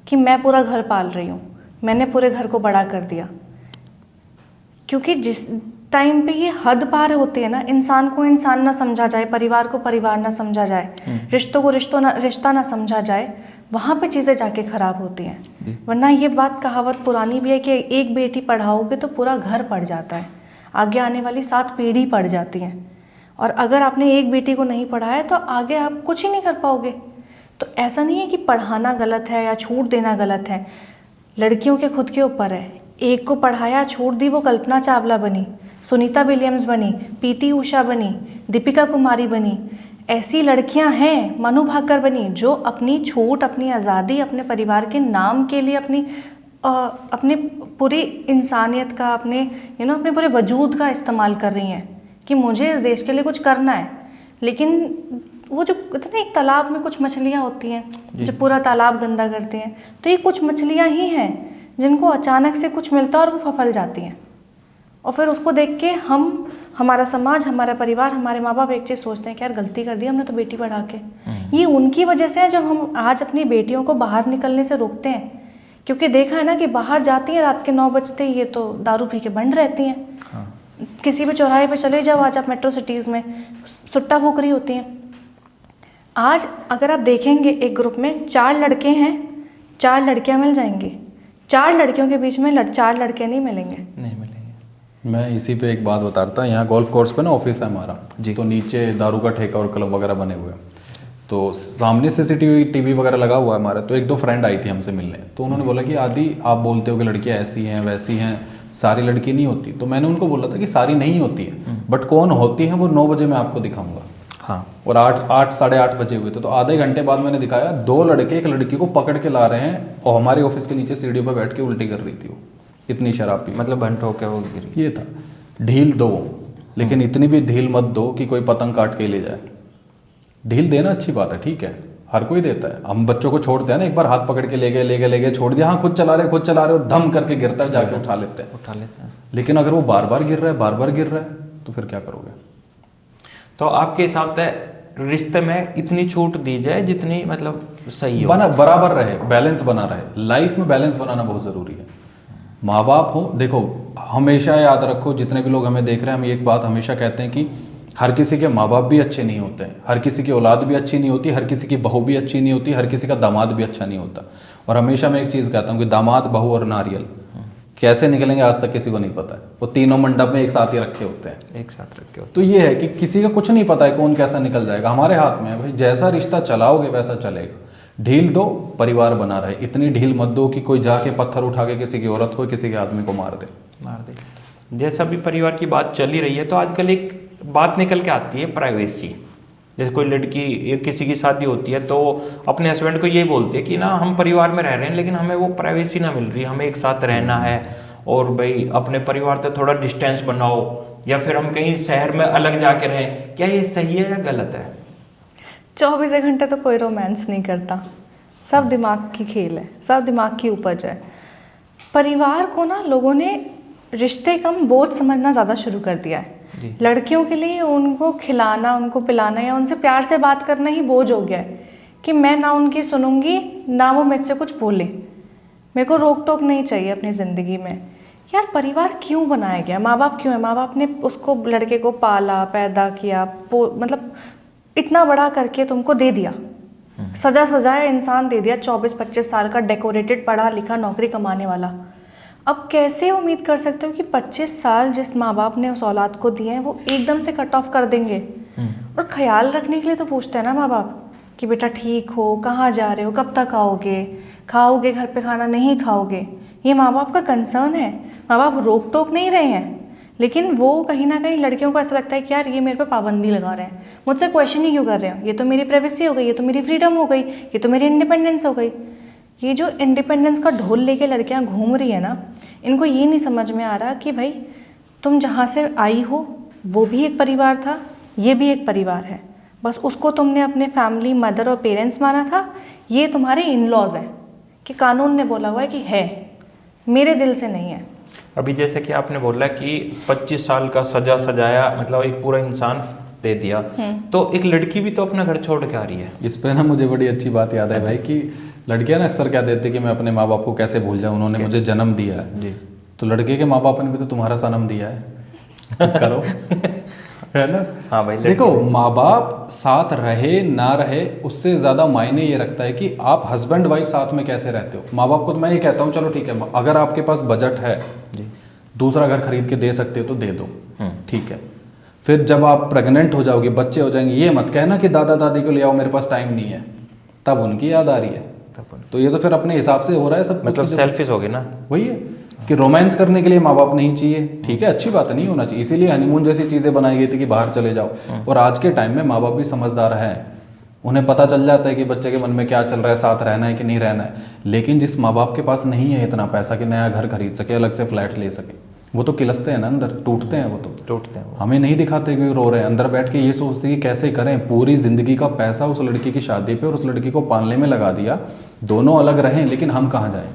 कि मैं पूरा घर पाल रही हूँ, मैंने पूरे घर को बड़ा कर दिया। क्योंकि जिस टाइम पे ये हद पार होती है ना, इंसान को इंसान ना समझा जाए, परिवार को परिवार ना समझा जाए, रिश्तों को रिश्ता ना समझा जाए, वहाँ पे चीज़ें जाके ख़राब होती हैं। वरना ये बात कहावत पुरानी भी है कि एक बेटी पढ़ाओगे तो पूरा घर पढ़ जाता है, आगे आने वाली 7 पीढ़ी पढ़ जाती हैं। और अगर आपने एक बेटी को नहीं पढ़ाया तो आगे आप कुछ ही नहीं कर पाओगे। तो ऐसा नहीं है कि पढ़ाना गलत है या छूट देना गलत है, लड़कियों के खुद के ऊपर है। एक को पढ़ाया, छूट दी, वो कल्पना चावला बनी, सुनीता विलियम्स बनी, पीटी उषा बनी, दीपिका कुमारी बनी। ऐसी लड़कियां हैं, मनु भाकर बनी, जो अपनी छूट, अपनी आज़ादी, अपने परिवार के नाम के लिए अपने पूरी इंसानियत का, अपने अपने पूरे वजूद का इस्तेमाल कर रही हैं कि मुझे इस देश के लिए कुछ करना है। लेकिन वो जो इतने एक तालाब में कुछ मछलियाँ होती हैं जो पूरा तालाब गंदा करती हैं, तो ये कुछ मछलियाँ ही हैं जिनको अचानक से कुछ मिलता है और वो फफल जाती हैं और फिर उसको देख के हमारा समाज, हमारा परिवार, हमारे माँ बाप एक चीज़ सोचते हैं कि यार गलती कर दी हमने तो बेटी पढ़ा के। ये उनकी वजह से है जब हम आज अपनी बेटियों को बाहर निकलने से रोकते हैं, क्योंकि देखा है ना कि बाहर जाती हैं रात के 9 बजते ही ये तो दारू पी के बंद रहती हैं। हाँ। किसी भी चौराहे पे चले जाओ आज आप मेट्रो सिटीज़ में, सुट्टा फूकरी होती हैं। आज अगर आप देखेंगे एक ग्रुप में 4 लड़के हैं, 4 लड़कियां मिल जाएंगी, 4 लड़कियों के बीच में 4 लड़के नहीं मिलेंगे। नहीं मिलेंगे। मैं इसी पे एक बात बताता हूँ। यहाँ गोल्फ कोर्स पे ना ऑफिस है हमारा जी। तो नीचे दारू का ठेका और क्लब वगैरह बने हुए हैं, तो सामने सीसीटीवी टीवी वगैरह लगा हुआ है हमारे। तो 1-2 फ्रेंड आई थी हमसे मिलने, तो उन्होंने बोला कि आदि आप बोलते हो कि लड़कियाँ ऐसी हैं वैसी हैं, सारी लड़की नहीं होती। तो मैंने उनको बोला था कि सारी नहीं होती है, बट कौन होती है वो 9 बजे मैं आपको दिखाऊंगा। हाँ। और 8 साढ़े 8 बजे हुए थे, तो आधे घंटे बाद मैंने दिखाया 2 लड़के एक लड़की को पकड़ के ला रहे हैं और हमारे ऑफिस के नीचे सीढ़ियों पर बैठ के उल्टी कर रही थी वो, इतनी शराब पी। मतलब बंट होकर वो गिरी। ये था ढील दो, लेकिन इतनी भी ढील मत दो कि कोई पतंग काट के ले जाए। ढील देना अच्छी बात है, ठीक है, हर कोई देता है। हम बच्चों को छोड़ते हैं ना, एक बार हाथ पकड़ के ले गए छोड़ दिया, हाँ खुद चला रहे और धम करके गिरता है, जाके उठा लेते हैं। लेकिन अगर वो बार बार गिर रहा है तो फिर क्या करोगे? तो आपके हिसाब से रिश्ते में इतनी छूट दी जाए जितनी मतलब सही हो, बराबर रहे, बैलेंस बना रहे। लाइफ में बैलेंस बनाना बहुत ज़रूरी है। माँ बाप हो, देखो हमेशा याद रखो, जितने भी लोग हमें देख रहे हैं, हम एक बात हमेशा कहते हैं कि हर किसी के माँ बाप भी अच्छे नहीं होते हैं, हर किसी की औलाद भी अच्छी नहीं होती, हर किसी की बहू भी अच्छी नहीं होती, हर किसी का दामाद भी अच्छा नहीं होता। और हमेशा मैं एक चीज़ कहता हूँ कि दामाद, बहू और नारियल कैसे निकलेंगे आज तक किसी को नहीं पता है। वो तीनों मंडप में एक साथ ही रखे होते हैं, एक साथ रखे होते। तो ये है कि किसी का कुछ नहीं पता है कौन कैसा निकल जाएगा। हमारे हाथ में है भाई, जैसा रिश्ता चलाओगे वैसा चलेगा। ढील दो, परिवार बना रहे। इतनी ढील मत दो कि कोई जाके पत्थर उठा के किसी की औरत को, किसी के आदमी को मार दे। जैसा भी परिवार की बात चली रही है, तो आजकल एक बात निकल के आती है प्राइवेसी। जैसे कोई लड़की किसी की शादी होती है तो अपने हस्बैंड को यही बोलती है कि ना हम परिवार में रह रहे हैं लेकिन हमें वो प्राइवेसी ना मिल रही, हमें एक साथ रहना है और भाई अपने परिवार से थोड़ा डिस्टेंस बनाओ, या फिर हम कहीं शहर में अलग जाके रहें। क्या ये सही है या गलत है? 24 घंटे तो कोई रोमांस नहीं करता, सब दिमाग की खेल है, सब दिमाग की उपज है। परिवार को ना लोगों ने रिश्ते कम बोझ समझना ज़्यादा शुरू कर दिया है। लड़कियों के लिए उनको खिलाना, उनको पिलाना या उनसे प्यार से बात करना ही बोझ हो गया है कि मैं ना उनकी सुनूंगी ना वो मुझसे कुछ बोले, मेरे को रोक टोक नहीं चाहिए अपनी ज़िंदगी में। यार परिवार क्यों बनाया गया? माँ बाप क्यों है? माँ बाप ने उसको, लड़के को पाला, पैदा किया, मतलब इतना बड़ा करके तुमको दे दिया, सजाया इंसान दे दिया, 24-25 साल का डेकोरेटेड, पढ़ा लिखा, नौकरी कमाने वाला। अब कैसे उम्मीद कर सकते हो कि 25 साल जिस माँ बाप ने उस औलाद को दिए हैं वो एकदम से कट ऑफ कर देंगे? और ख्याल रखने के लिए तो पूछते हैं ना माँ बाप कि बेटा ठीक हो, कहाँ जा रहे हो, कब तक आओगे, खाओगे घर पे खाना, नहीं खाओगे। ये माँ बाप का कंसर्न है। माँ बाप रोक टोक नहीं रहे हैं, लेकिन वो कहीं ना कहीं लड़कियों को ऐसा लगता है कि यार ये मेरे पे पाबंदी लगा रहे हैं, मुझसे क्वेश्चन ही क्यों कर रहे हो, ये तो मेरी प्राइवेसी हो गई, ये तो मेरी फ्रीडम हो गई, ये तो मेरी इंडिपेंडेंस हो गई। ये जो इंडिपेंडेंस का ढोल लेके लड़कियां घूम रही है ना, इनको ये नहीं समझ में आ रहा कि भाई तुम जहाँ से आई हो वो भी एक परिवार था, ये भी एक परिवार है। बस उसको तुमने अपने फैमिली, मदर और पेरेंट्स माना था, ये तुम्हारे इन लॉज हैं कि कानून ने बोला हुआ है कि है, मेरे दिल से नहीं है। अभी जैसे कि आपने बोला कि 25 साल का सजाया, मतलब एक पूरा इंसान दे दिया, तो एक लड़की भी तो अपना घर छोड़ के आ रही है। इस पे ना मुझे बड़ी अच्छी बात याद है भाई कि लड़कियां ना अक्सर क्या देती कि मैं अपने माँ बाप को कैसे भूल जाऊं, उन्होंने मुझे जन्म दिया है जी। तो लड़के के माँ बाप ने भी तो तुम्हारा सनम दिया है करो है ना? हाँ भाई, देखो माँ बाप साथ रहे ना रहे उससे ज़्यादा मायने ये रखता है कि आप हस्बैंड वाइफ साथ में कैसे रहते हो। माँ बाप को तो मैं ये कहता हूँ चलो ठीक है, अगर आपके पास बजट है जी, दूसरा घर खरीद के दे सकते हो तो दे दो, ठीक है। फिर जब आप प्रेग्नेंट हो जाओगे, बच्चे हो जाएंगे, ये मत कहना कि दादा दादी को ले आओ मेरे पास टाइम नहीं है, तब उनकी याद आ रही है। तो ये तो फिर अपने हिसाब से हो रहा है सब, मतलब सेल्फिश हो गए ना। वही है कि रोमांस करने के लिए माँ बाप नहीं चाहिए, ठीक है, अच्छी बात नहीं होना चाहिए, इसीलिए हनीमून जैसी चीज़ें बनाई गई थी कि बाहर चले जाओ। और आज के टाइम में माँ बाप भी समझदार हैं, उन्हें पता चल जाता है कि बच्चे के मन में क्या चल रहा है, साथ रहना है कि नहीं रहना है। लेकिन जिस माँ बाप के पास नहीं है इतना पैसा कि नया घर खरीद सके, अलग से फ्लैट ले सके, वो तो किलसते हैं ना अंदर, टूटते हैं, वो तो टूटते हैं। हमें नहीं दिखाते कि रो रहे हैं, अंदर बैठ के ये सोचते हैं कि कैसे करें, पूरी ज़िंदगी का पैसा उस लड़की की शादी पे और उस लड़की को पालने में लगा दिया, दोनों अलग रहें लेकिन हम कहाँ जाएं।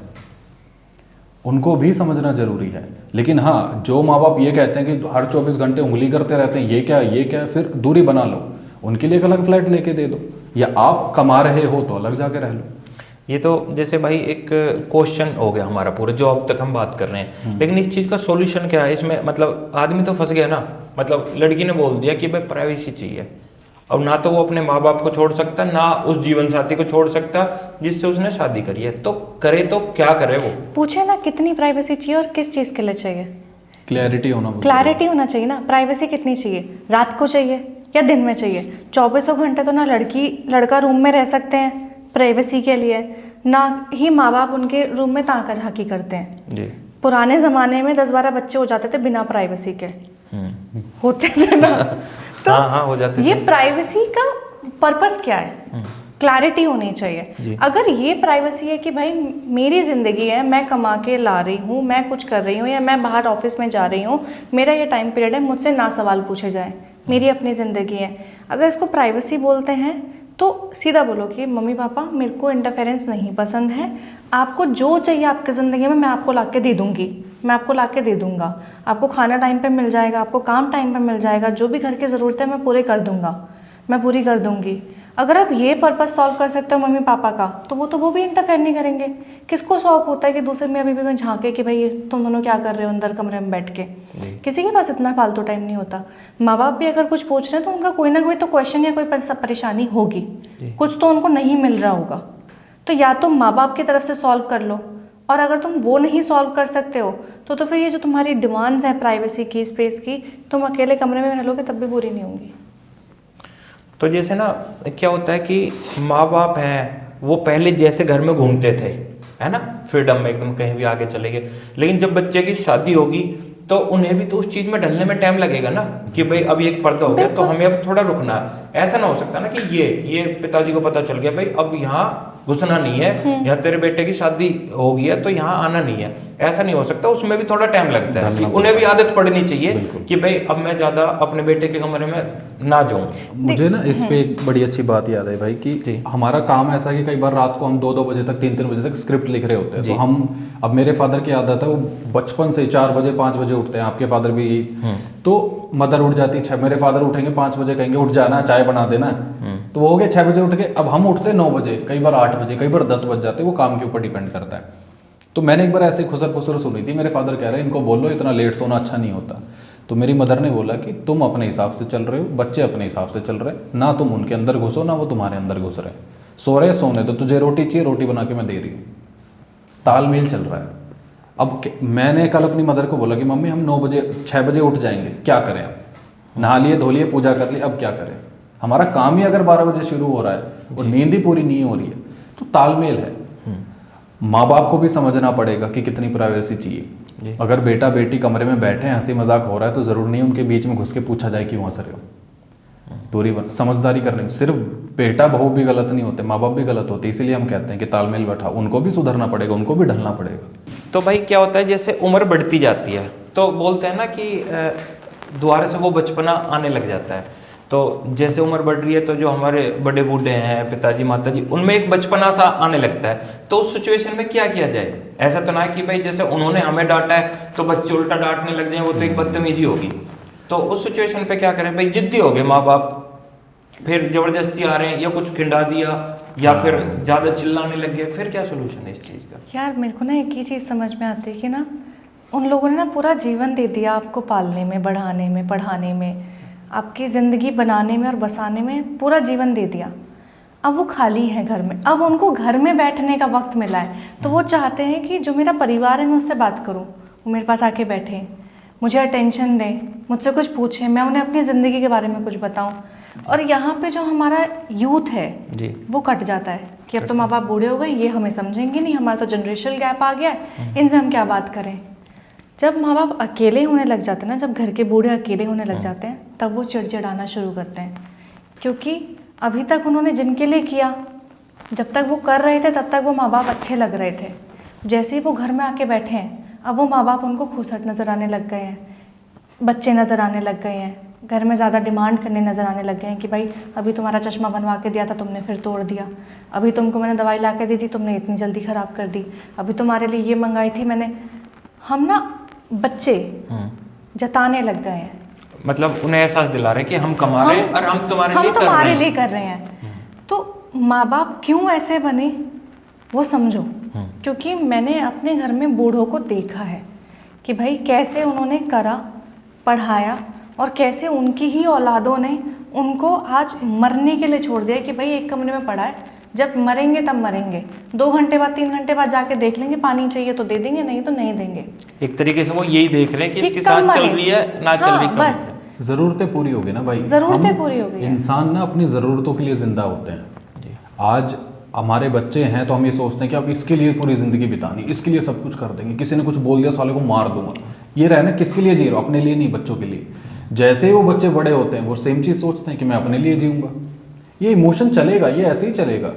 उनको भी समझना जरूरी है। लेकिन हाँ, जो माँ बाप ये कहते हैं कि हर 24 घंटे उंगली करते रहते हैं, ये क्या, फिर दूरी बना लो, उनके लिए एक अलग फ्लैट लेके दे दो, या आप कमा रहे हो तो अलग जाके रह लो। ये तो जैसे भाई एक क्वेश्चन हो गया हमारा पूरा जो अब तक हम बात कर रहे हैं, लेकिन इस चीज़ का सॉल्यूशन क्या है इसमें? मतलब आदमी तो फंस गया ना, मतलब लड़की ने बोल दिया कि भाई प्राइवेसी चाहिए, अब ना तो वो अपने माँ बाप को छोड़ सकता, ना उस जीवन साथी को छोड़ सकता जिससे उसने शादी करी है, तो करे तो क्या करे? वो पूछे ना कितनी प्राइवेसी चाहिए और किस चीज़ के लिए चाहिए। क्लैरिटी होना, क्लैरिटी होना चाहिए ना। प्राइवेसी कितनी चाहिए, रात को चाहिए या दिन में चाहिए? 24 घंटे तो ना लड़का रूम में रह सकते हैं प्राइवेसी के लिए, ना ही माँ बाप उनके रूम में ताका झाकी करते हैं जी। पुराने ज़माने में 10-12 बच्चे हो जाते थे बिना प्राइवेसी के, होते थे ना। तो हाँ हो जाते ये थे। प्राइवेसी का पर्पस क्या है? क्लैरिटी होनी चाहिए। अगर ये प्राइवेसी है कि भाई मेरी ज़िंदगी है, मैं कमा के ला रही हूँ, मैं कुछ कर रही हूँ, या मैं बाहर ऑफिस में जा रही हूँ, मेरा ये टाइम पीरियड है, मुझसे ना सवाल पूछे जाए, मेरी अपनी ज़िंदगी है, अगर इसको प्राइवेसी बोलते हैं तो सीधा बोलो कि मम्मी पापा मेरे को इंटरफेरेंस नहीं पसंद है, आपको जो चाहिए आपकी ज़िंदगी में मैं आपको ला के दे दूँगी, मैं आपको ला के दे दूँगा, आपको खाना टाइम पे मिल जाएगा, आपको काम टाइम पे मिल जाएगा, जो भी घर की ज़रूरत है मैं पूरे कर दूँगा, मैं पूरी कर दूँगी। अगर आप ये पर्पस सॉल्व कर सकते हो मम्मी पापा का, तो वो भी इंटरफेयर नहीं करेंगे। किसको शौक होता है कि दूसरे में अभी भी मैं झांके कि भाई तुम दोनों क्या कर रहे हो अंदर कमरे में बैठ के? किसी के पास इतना फालतू टाइम नहीं होता। माँ बाप भी अगर कुछ पूछ रहे हैं तो उनका कोई ना कोई तो क्वेश्चन या कोई परेशानी होगी, कुछ तो उनको नहीं मिल रहा होगा, तो या तो माँ बाप की तरफ से सॉल्व कर लो, और अगर तुम वो नहीं सॉल्व कर सकते हो तो फिर ये जो तुम्हारी डिमांड्स हैं प्राइवेसी की, स्पेस की, तुम अकेले कमरे में रह लोगे तब भी पूरी नहीं होंगी। तो जैसे ना क्या होता है कि माँ बाप हैं वो पहले जैसे घर में घूमते थे, है ना, फ्रीडम में एकदम कहीं भी आगे चले गए, लेकिन जब बच्चे की शादी होगी तो उन्हें भी तो उस चीज में ढलने में टाइम लगेगा ना, कि भाई अब एक पर्दा हो गया तो हमें अब थोड़ा रुकना है। ऐसा ना हो सकता ना कि ये पिताजी को पता चल गया भाई अब यहाँ घुसना नहीं है, यहाँ तेरे बेटे की शादी हो गई है तो यहाँ आना नहीं है, ऐसा नहीं हो सकता। उसमें भी थोड़ा टाइम लगता है कि उन्हें भी आदत पड़नी चाहिए कि भाई अब मैं ज्यादा अपने बेटे के कमरे में ना जाऊं। मुझे ना इस पे एक बड़ी अच्छी बात याद है भाई कि हमारा काम ऐसा कि कई बार रात को हम 2-2 बजे तक 3-3 बजे तक स्क्रिप्ट लिख रहे होते हैं। तो हम, अब मेरे फादर की आदत है वो बचपन से 4 बजे 5 बजे उठते हैं, आपके फादर भी, तो मदर उठ जाती है, मेरे फादर उठेंगे 5 बजे, कहेंगे उठ जाना चाय बना देना, तो वो हो गए 6 बजे उठ के। अब हम उठते 9 बजे, कई बार 8 बजे, कई बार 10 बज जाते, वो काम के ऊपर डिपेंड करता है। तो मैंने एक बार ऐसे खुसर फुसर सुनी थी, मेरे फादर कह रहे हैं इनको बोलो इतना लेट सोना अच्छा नहीं होता। तो मेरी मदर ने बोला कि तुम अपने हिसाब से चल रहे हो, बच्चे अपने हिसाब से चल रहे हैं, ना तुम उनके अंदर घुसो ना वो तुम्हारे अंदर घुस रहे, सो रहे सोने तो तुझे रोटी चाहिए, रोटी बना के मैं दे रही हूँ, तालमेल चल रहा है। अब मैंने कल अपनी मदर को बोला कि मम्मी हम 9 बजे 6 बजे उठ जाएंगे, क्या करें? अब नहा लिए धो लिए पूजा कर ली, अब क्या करें? हमारा काम ही अगर 12 बजे शुरू हो रहा है और नींद ही पूरी नहीं हो रही है, तो तालमेल है। माँ बाप को भी समझना पड़ेगा कि कितनी प्राइवेसी चाहिए। अगर बेटा बेटी कमरे में बैठे हैं, हंसी मजाक हो रहा है, तो जरूर नहीं उनके बीच में घुस के पूछा जाए क्यों हंस रहे हो। दूरी समझदारी करने में सिर्फ बेटा बहू भी गलत नहीं होते, माँ बाप भी गलत होते, इसीलिए हम कहते हैं कि तालमेल बैठा, उनको भी सुधरना पड़ेगा, उनको भी ढलना पड़ेगा। तो भाई क्या होता है जैसे उम्र बढ़ती जाती है तो बोलते हैं ना कि दोबारा से वो बचपना आने लग जाता है। तो जैसे उम्र बढ़ रही है तो जो हमारे बड़े बूढ़े हैं, पिताजी माताजी, उनमें एक बचपना सा आने लगता है। तो उस सिचुएशन में क्या किया जाए? ऐसा तो ना कि भाई जैसे उन्होंने हमें डांटा है तो बच्चे उल्टा डांटने लग जाए, वो तो एक बदतमीजी होगी। तो उस सिचुएशन पे क्या करें? भाई जिद्दी हो गए माँ बाप, फिर जबरदस्ती आ रहे हैं या कुछ खिंडा दिया या फिर ज्यादा चिल्लाने लग गए, फिर क्या सोल्यूशन है इस चीज का? यार मेरे को ना एक ही चीज़ समझ में आती है कि ना उन लोगों ने ना पूरा जीवन दे दिया आपको, पालने में, बढ़ाने में, पढ़ाने में, आपकी ज़िंदगी बनाने में और बसाने में पूरा जीवन दे दिया। अब वो खाली है घर में, अब उनको घर में बैठने का वक्त मिला है, तो वो चाहते हैं कि जो मेरा परिवार है मैं उससे बात करूं, वो मेरे पास आके बैठे, मुझे अटेंशन दें, मुझसे कुछ पूछें, मैं उन्हें अपनी ज़िंदगी के बारे में कुछ बताऊं। और यहाँ पे जो हमारा यूथ है वो कट जाता है कि अब तो माँ बाप बूढ़े हो गए, ये हमें समझेंगे नहीं, हमारा तो जनरेशनल गैप आ गया है, इनसे हम क्या बात करें। जब माँ बाप अकेले होने लग जाते हैं ना, जब घर के बूढ़े अकेले होने लग जाते हैं, तब वो चिड़चिड़ाना शुरू करते हैं, क्योंकि अभी तक उन्होंने जिनके लिए किया, जब तक वो कर रहे थे तब तक वो माँ बाप अच्छे लग रहे थे। जैसे ही वो घर में आके बैठे हैं, अब वो माँ बाप उनको खूसट नज़र आने लग गए हैं, बच्चे नज़र आने लग गए हैं, घर में ज़्यादा डिमांड करने नज़र आने लग गए हैं कि भाई अभी तुम्हारा चश्मा बनवा के दिया था तुमने फिर तोड़ दिया, अभी तुमको मैंने दवाई ला के दी थी तुमने इतनी जल्दी ख़राब कर दी, अभी तुम्हारे लिए ये मंगाई थी मैंने। हम ना बच्चे जताने लग गए हैं, मतलब उन्हें एहसास दिला रहे हैं कि हम कमा रहे हैं और हम तुम्हारे लिए कर रहे हैं। तो माँ बाप क्यों ऐसे बने वो समझो, क्योंकि मैंने अपने घर में बूढ़ों को देखा है कि भाई कैसे उन्होंने करा, पढ़ाया और कैसे उनकी ही औलादों ने उनको आज मरने के लिए छोड़ दिया कि भाई एक कमरे में पड़ा है, जब मरेंगे तब मरेंगे, 2 घंटे बाद 3 घंटे बाद जाके देख लेंगे, पानी चाहिए तो दे देंगे, नहीं तो नहीं देंगे। एक तरीके से वो यही देख रहे हैं कि इसकी कब सांस चल मरे। रही है ना चल रही, कब बस ज़रूरतें पूरी हो गई ना भाई, ज़रूरतें पूरी हो गई है। इंसान ना अपनी ज़रूरतों के लिए ज़िंदा होते हैं। आज हमारे बच्चे हैं तो हम ये सोचते हैं कि अब इसके लिए पूरी ज़िंदगी बितानी, इसके लिए सब कुछ कर देंगे, किसी ने कुछ बोल दिया साले को मार दूंगा, ये रहे ना किसके लिए जी रहा हूं, अपने लिए नहीं, बच्चों के लिए। जैसे ही वो बच्चे बड़े होते हैं वो सेम चीज़ सोचते हैं कि मैं अपने लिए जीऊँगा। ये इमोशन चलेगा, ये ऐसे ही चलेगा।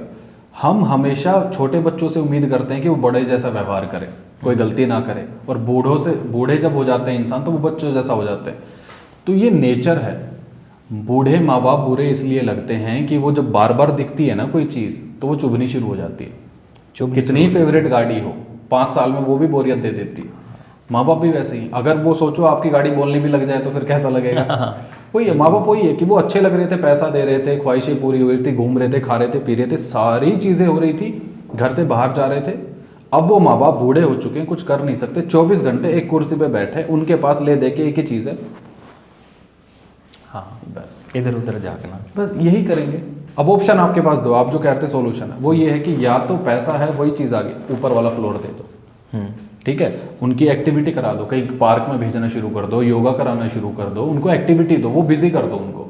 हम हमेशा छोटे बच्चों से उम्मीद करते हैं कि वो बड़े जैसा व्यवहार करे, कोई गलती ना करे, और बूढ़े जब हो जाते हैं इंसान तो वो बच्चों जैसा हो जाते हैं। तो ये नेचर है। बूढ़े माँ बाप बुरे इसलिए लगते हैं कि वो जब बार बार दिखती है ना कोई चीज़ तो वो चुभनी शुरू हो जाती है। कितनी फेवरेट गाड़ी हो, 5 साल में वो भी बोरियत दे देती है। माँ बाप भी वैसे ही, अगर वो सोचो आपकी गाड़ी बोलने भी लग जाए तो फिर कैसा लगेगा। वही है, माँ बाप वही है कि वो अच्छे लग रहे थे, पैसा दे रहे थे, ख्वाहिशें पूरी हो रही थी, घूम रहे थे, खा रहे थे, पी रहे थे, सारी चीज़ें हो रही थी, घर से बाहर जा रहे थे। अब वो माँ बाप बूढ़े हो चुके हैं, कुछ कर नहीं सकते, 24 घंटे एक कुर्सी पे बैठे, उनके पास ले दे के एक ही चीज़ है, हाँ बस इधर उधर जागना, बस यही करेंगे। अब ऑप्शन आपके पास दो, आप जो कहते हैं सोल्यूशन है वो ये है कि या तो पैसा है वही चीज़ आगे ऊपर वाला फ्लोर दे दो, ठीक है, उनकी एक्टिविटी करा दो, कहीं पार्क में भेजना शुरू कर दो, योगा कराना शुरू कर दो, उनको एक्टिविटी दो, वो बिजी कर दो उनको।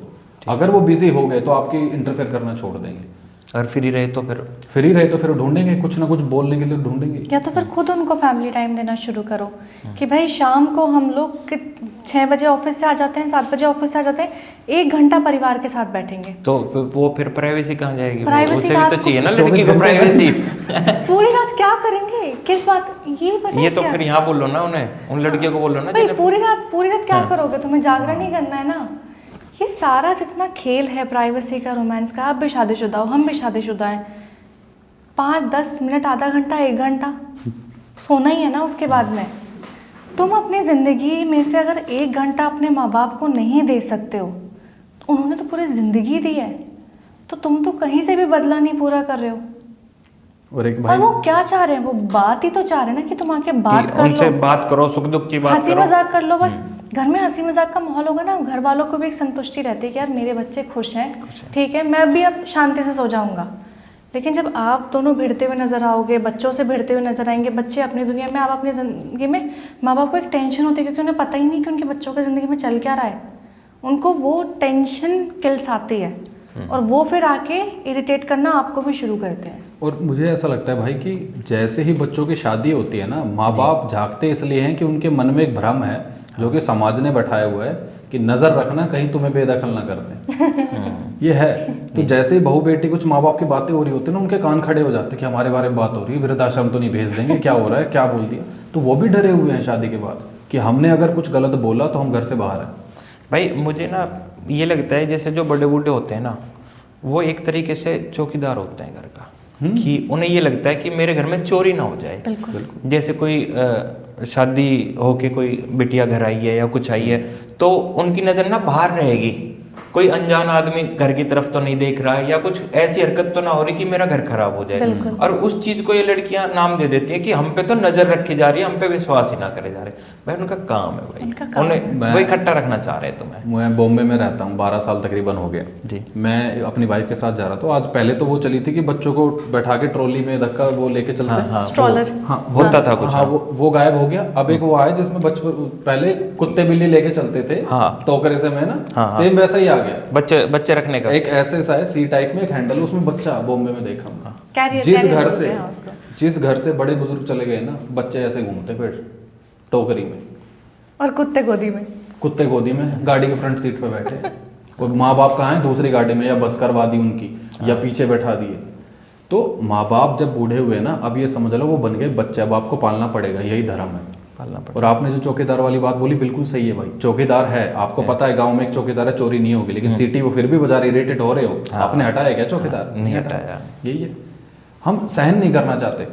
अगर वो बिजी हो गए तो आपकी इंटरफेयर करना छोड़ देंगे। और फ्री रहे तो फिर ढूंढेंगे, कुछ ना कुछ बोलने के लिए ढूंढेंगे। या तो फिर खुद उनको फैमिली टाइम देना शुरू करो कि भाई शाम को हम लोग 6 बजे ऑफिस से आ जाते हैं, 7 बजे ऑफिस से आ जाते हैं, 1 घंटा परिवार के साथ बैठेंगे। तो वो फिर प्राइवेसी कहाँ जाएगी? प्राइवेसी उसे भी तो रात चाहिए ना को लड़की को प्राइवेसी। पूरी रात क्या करेंगे, किस बात ये बताइए। ये तो फिर यहाँ बोलो ना, उन्हें उन लड़कियों को बोलो ना भाई जिन्हें- पूरी रात क्या करोगे, तुम्हें जागरण ही करना है ना। ये सारा जितना खेल है प्राइवेसी का, रोमांस का, आप भी शादीशुदा हो, हम भी शादीशुदा हैं, 5-10 मिनट, आधा घंटा, 1 घंटा सोना ही है ना। उसके बाद में तुम अपनी ज़िंदगी में से अगर 1 घंटा अपने माँ बाप को नहीं दे सकते हो, तो उन्होंने तो पूरी ज़िंदगी दी है, तो तुम तो कहीं से भी बदला नहीं पूरा कर रहे हो। और एक और भाई वो क्या चाह रहे हैं, वो बात ही तो चाह रहे हैं ना कि तुम आके बात कर उनसे लो, बात करो, सुख दुख की बात हंसी करो, मजाक कर लो। बस घर में हंसी मजाक का माहौल होगा ना, घर वालों को भी एक संतुष्टि रहती है कि यार मेरे बच्चे खुश हैं, ठीक है, मैं भी अब शांति से सो जाऊंगा। लेकिन जब आप दोनों भिड़ते हुए नजर आओगे, बच्चों से भिड़ते हुए नजर आएंगे, बच्चे अपनी दुनिया में, आप अपनी ज़िंदगी में, माँ बाप को एक टेंशन होती है क्योंकि उन्हें पता ही नहीं कि उनके बच्चों की ज़िंदगी में चल क्या रहा है। उनको वो टेंशन किल्स आती है और वो फिर आके इरिटेट करना आपको भी शुरू करते हैं। और मुझे ऐसा लगता है भाई कि जैसे ही बच्चों की शादी होती है ना, माँ बाप झांकते इसलिए हैं कि उनके मन में एक भ्रम है जो कि समाज ने बैठाया हुआ है कि नज़र रखना कहीं तुम्हें बेदखल ना कर दें। ये है। तो जैसे ही बहू बेटी कुछ माँ बाप की बातें हो रही होती है ना, उनके कान खड़े हो जाते हैं कि हमारे बारे में बात हो रही है, वृद्धाश्रम तो नहीं भेज देंगे, क्या हो रहा है, क्या बोल दिया। तो वो भी डरे हुए हैं शादी के बाद कि हमने अगर कुछ गलत बोला तो हम घर से बाहर हैं। भाई मुझे ना ये लगता है जैसे जो बड़े बूढ़े होते हैं ना, वो एक तरीके से चौकीदार होते हैं घर का, कि उन्हें ये लगता है कि मेरे घर में चोरी ना हो जाए। बिल्कुल। जैसे कोई शादी होके कोई बिटिया घर आई है या कुछ आई है, तो उनकी नज़र ना बाहर रहेगी, कोई अनजान आदमी घर की तरफ तो नहीं देख रहा है, या कुछ ऐसी हरकत तो ना हो रही कि मेरा घर खराब हो जाए। बिल्कुल। और उस चीज को ये लड़कियां नाम दे देती हैं कि हम पे तो नजर रखी जा रही है, हम पे विश्वास ही ना करे जा रहे। भाई उनका काम है, उनका भाई काम उन्हें वो इकट्ठा रखना चाह रहे हैं तुम्हें। मैं बॉम्बे में रहता हूँ, 12 साल तकरीबन हो गया जी। मैं अपनी वाइफ के साथ जा रहा था। आज पहले तो वो चली थी कि बच्चों को बैठा के ट्रॉली में धक्का वो लेके चलते हैं। हाँ, स्ट्रॉलर। हाँ होता था कुछ। हाँ वो गायब हो गया। अब एक वो आया जिसमें बच्चे पहले कुत्ते बिल्ली लेके चलते थे, हाँ। टोकरे से में ना, हाँ। सेम वैसा ही आ गया। बच्चे रखने का एक ऐसे सा है सी टाइप में, एक हैंडल, उसमें बच्चा बॉम्बे में देखा मैं। कैरियर जिस घर से बड़े बुजुर्ग चले गए ना, बच्चे ऐसे घूमते फिर टोकरी में, और कुत्ते गोदी में गाड़ी के फ्रंट सीट पे बैठे। कोई माँ बाप कहाँ है, दूसरी गाड़ी में, या बस करवा दी उनकी, या पीछे बैठा दिए। तो माँ बाप जब बूढ़े हुए ना, अब ये समझ लो वो बन गए बच्चे, अब आपको पालना पड़ेगा, यही धर्म है। पालना पड़ता और आपने जो चौकीदार वाली बात बोली बिल्कुल सही है भाई, चौकीदार है, आपको पता है गांव में एक चौकीदार है, चोरी नहीं होगी, लेकिन सिटी वो फिर भी बाजार इरिटेट हो रहे हो, आपने हटाया क्या चौकीदार? नहीं हटाया। यही है, हम सहन नहीं करना चाहते।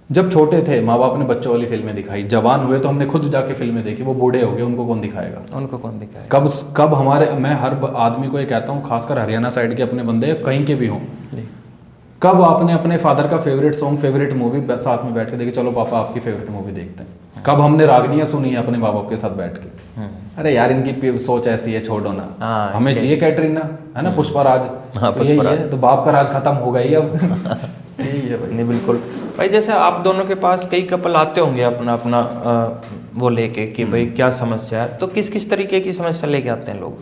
जब छोटे थे माँ बाप ने बच्चों वाली फिल्में दिखाई, जवान हुए तो हमने खुद जाके फिल्में देखी, वो बूढ़े हो गए, उनको कौन दिखाएगा? उनको कौन दिखाएगा? कब हमारे, मैं हर आदमी को ये कहता हूँ, खासकर हरियाणा साइड के अपने बंदे कहीं के भी हों, कब आपने अपने फादर का फेवरेट सॉन्ग, फेवरेट मूवी साथ में बैठ के देखी, चलो पापा आपकी फेवरेट मूवी देखते हैं? कब हमने रागनियां सुनी है अपने माँ बाप के साथ बैठ के? अरे यार इनकी सोच ऐसी है, छोड़ो ना, हमें चाहिए कैटरीना, है ना, पुष्पराज, तो यही है, तो बाप का राज खत्म हो गई अब। यही है भाई। नहीं बिल्कुल भाई, जैसे आप दोनों के पास कई कपल आते होंगे अपना अपना वो लेके कि भाई क्या समस्या है, तो किस किस तरीके की समस्या लेके आते हैं लोग?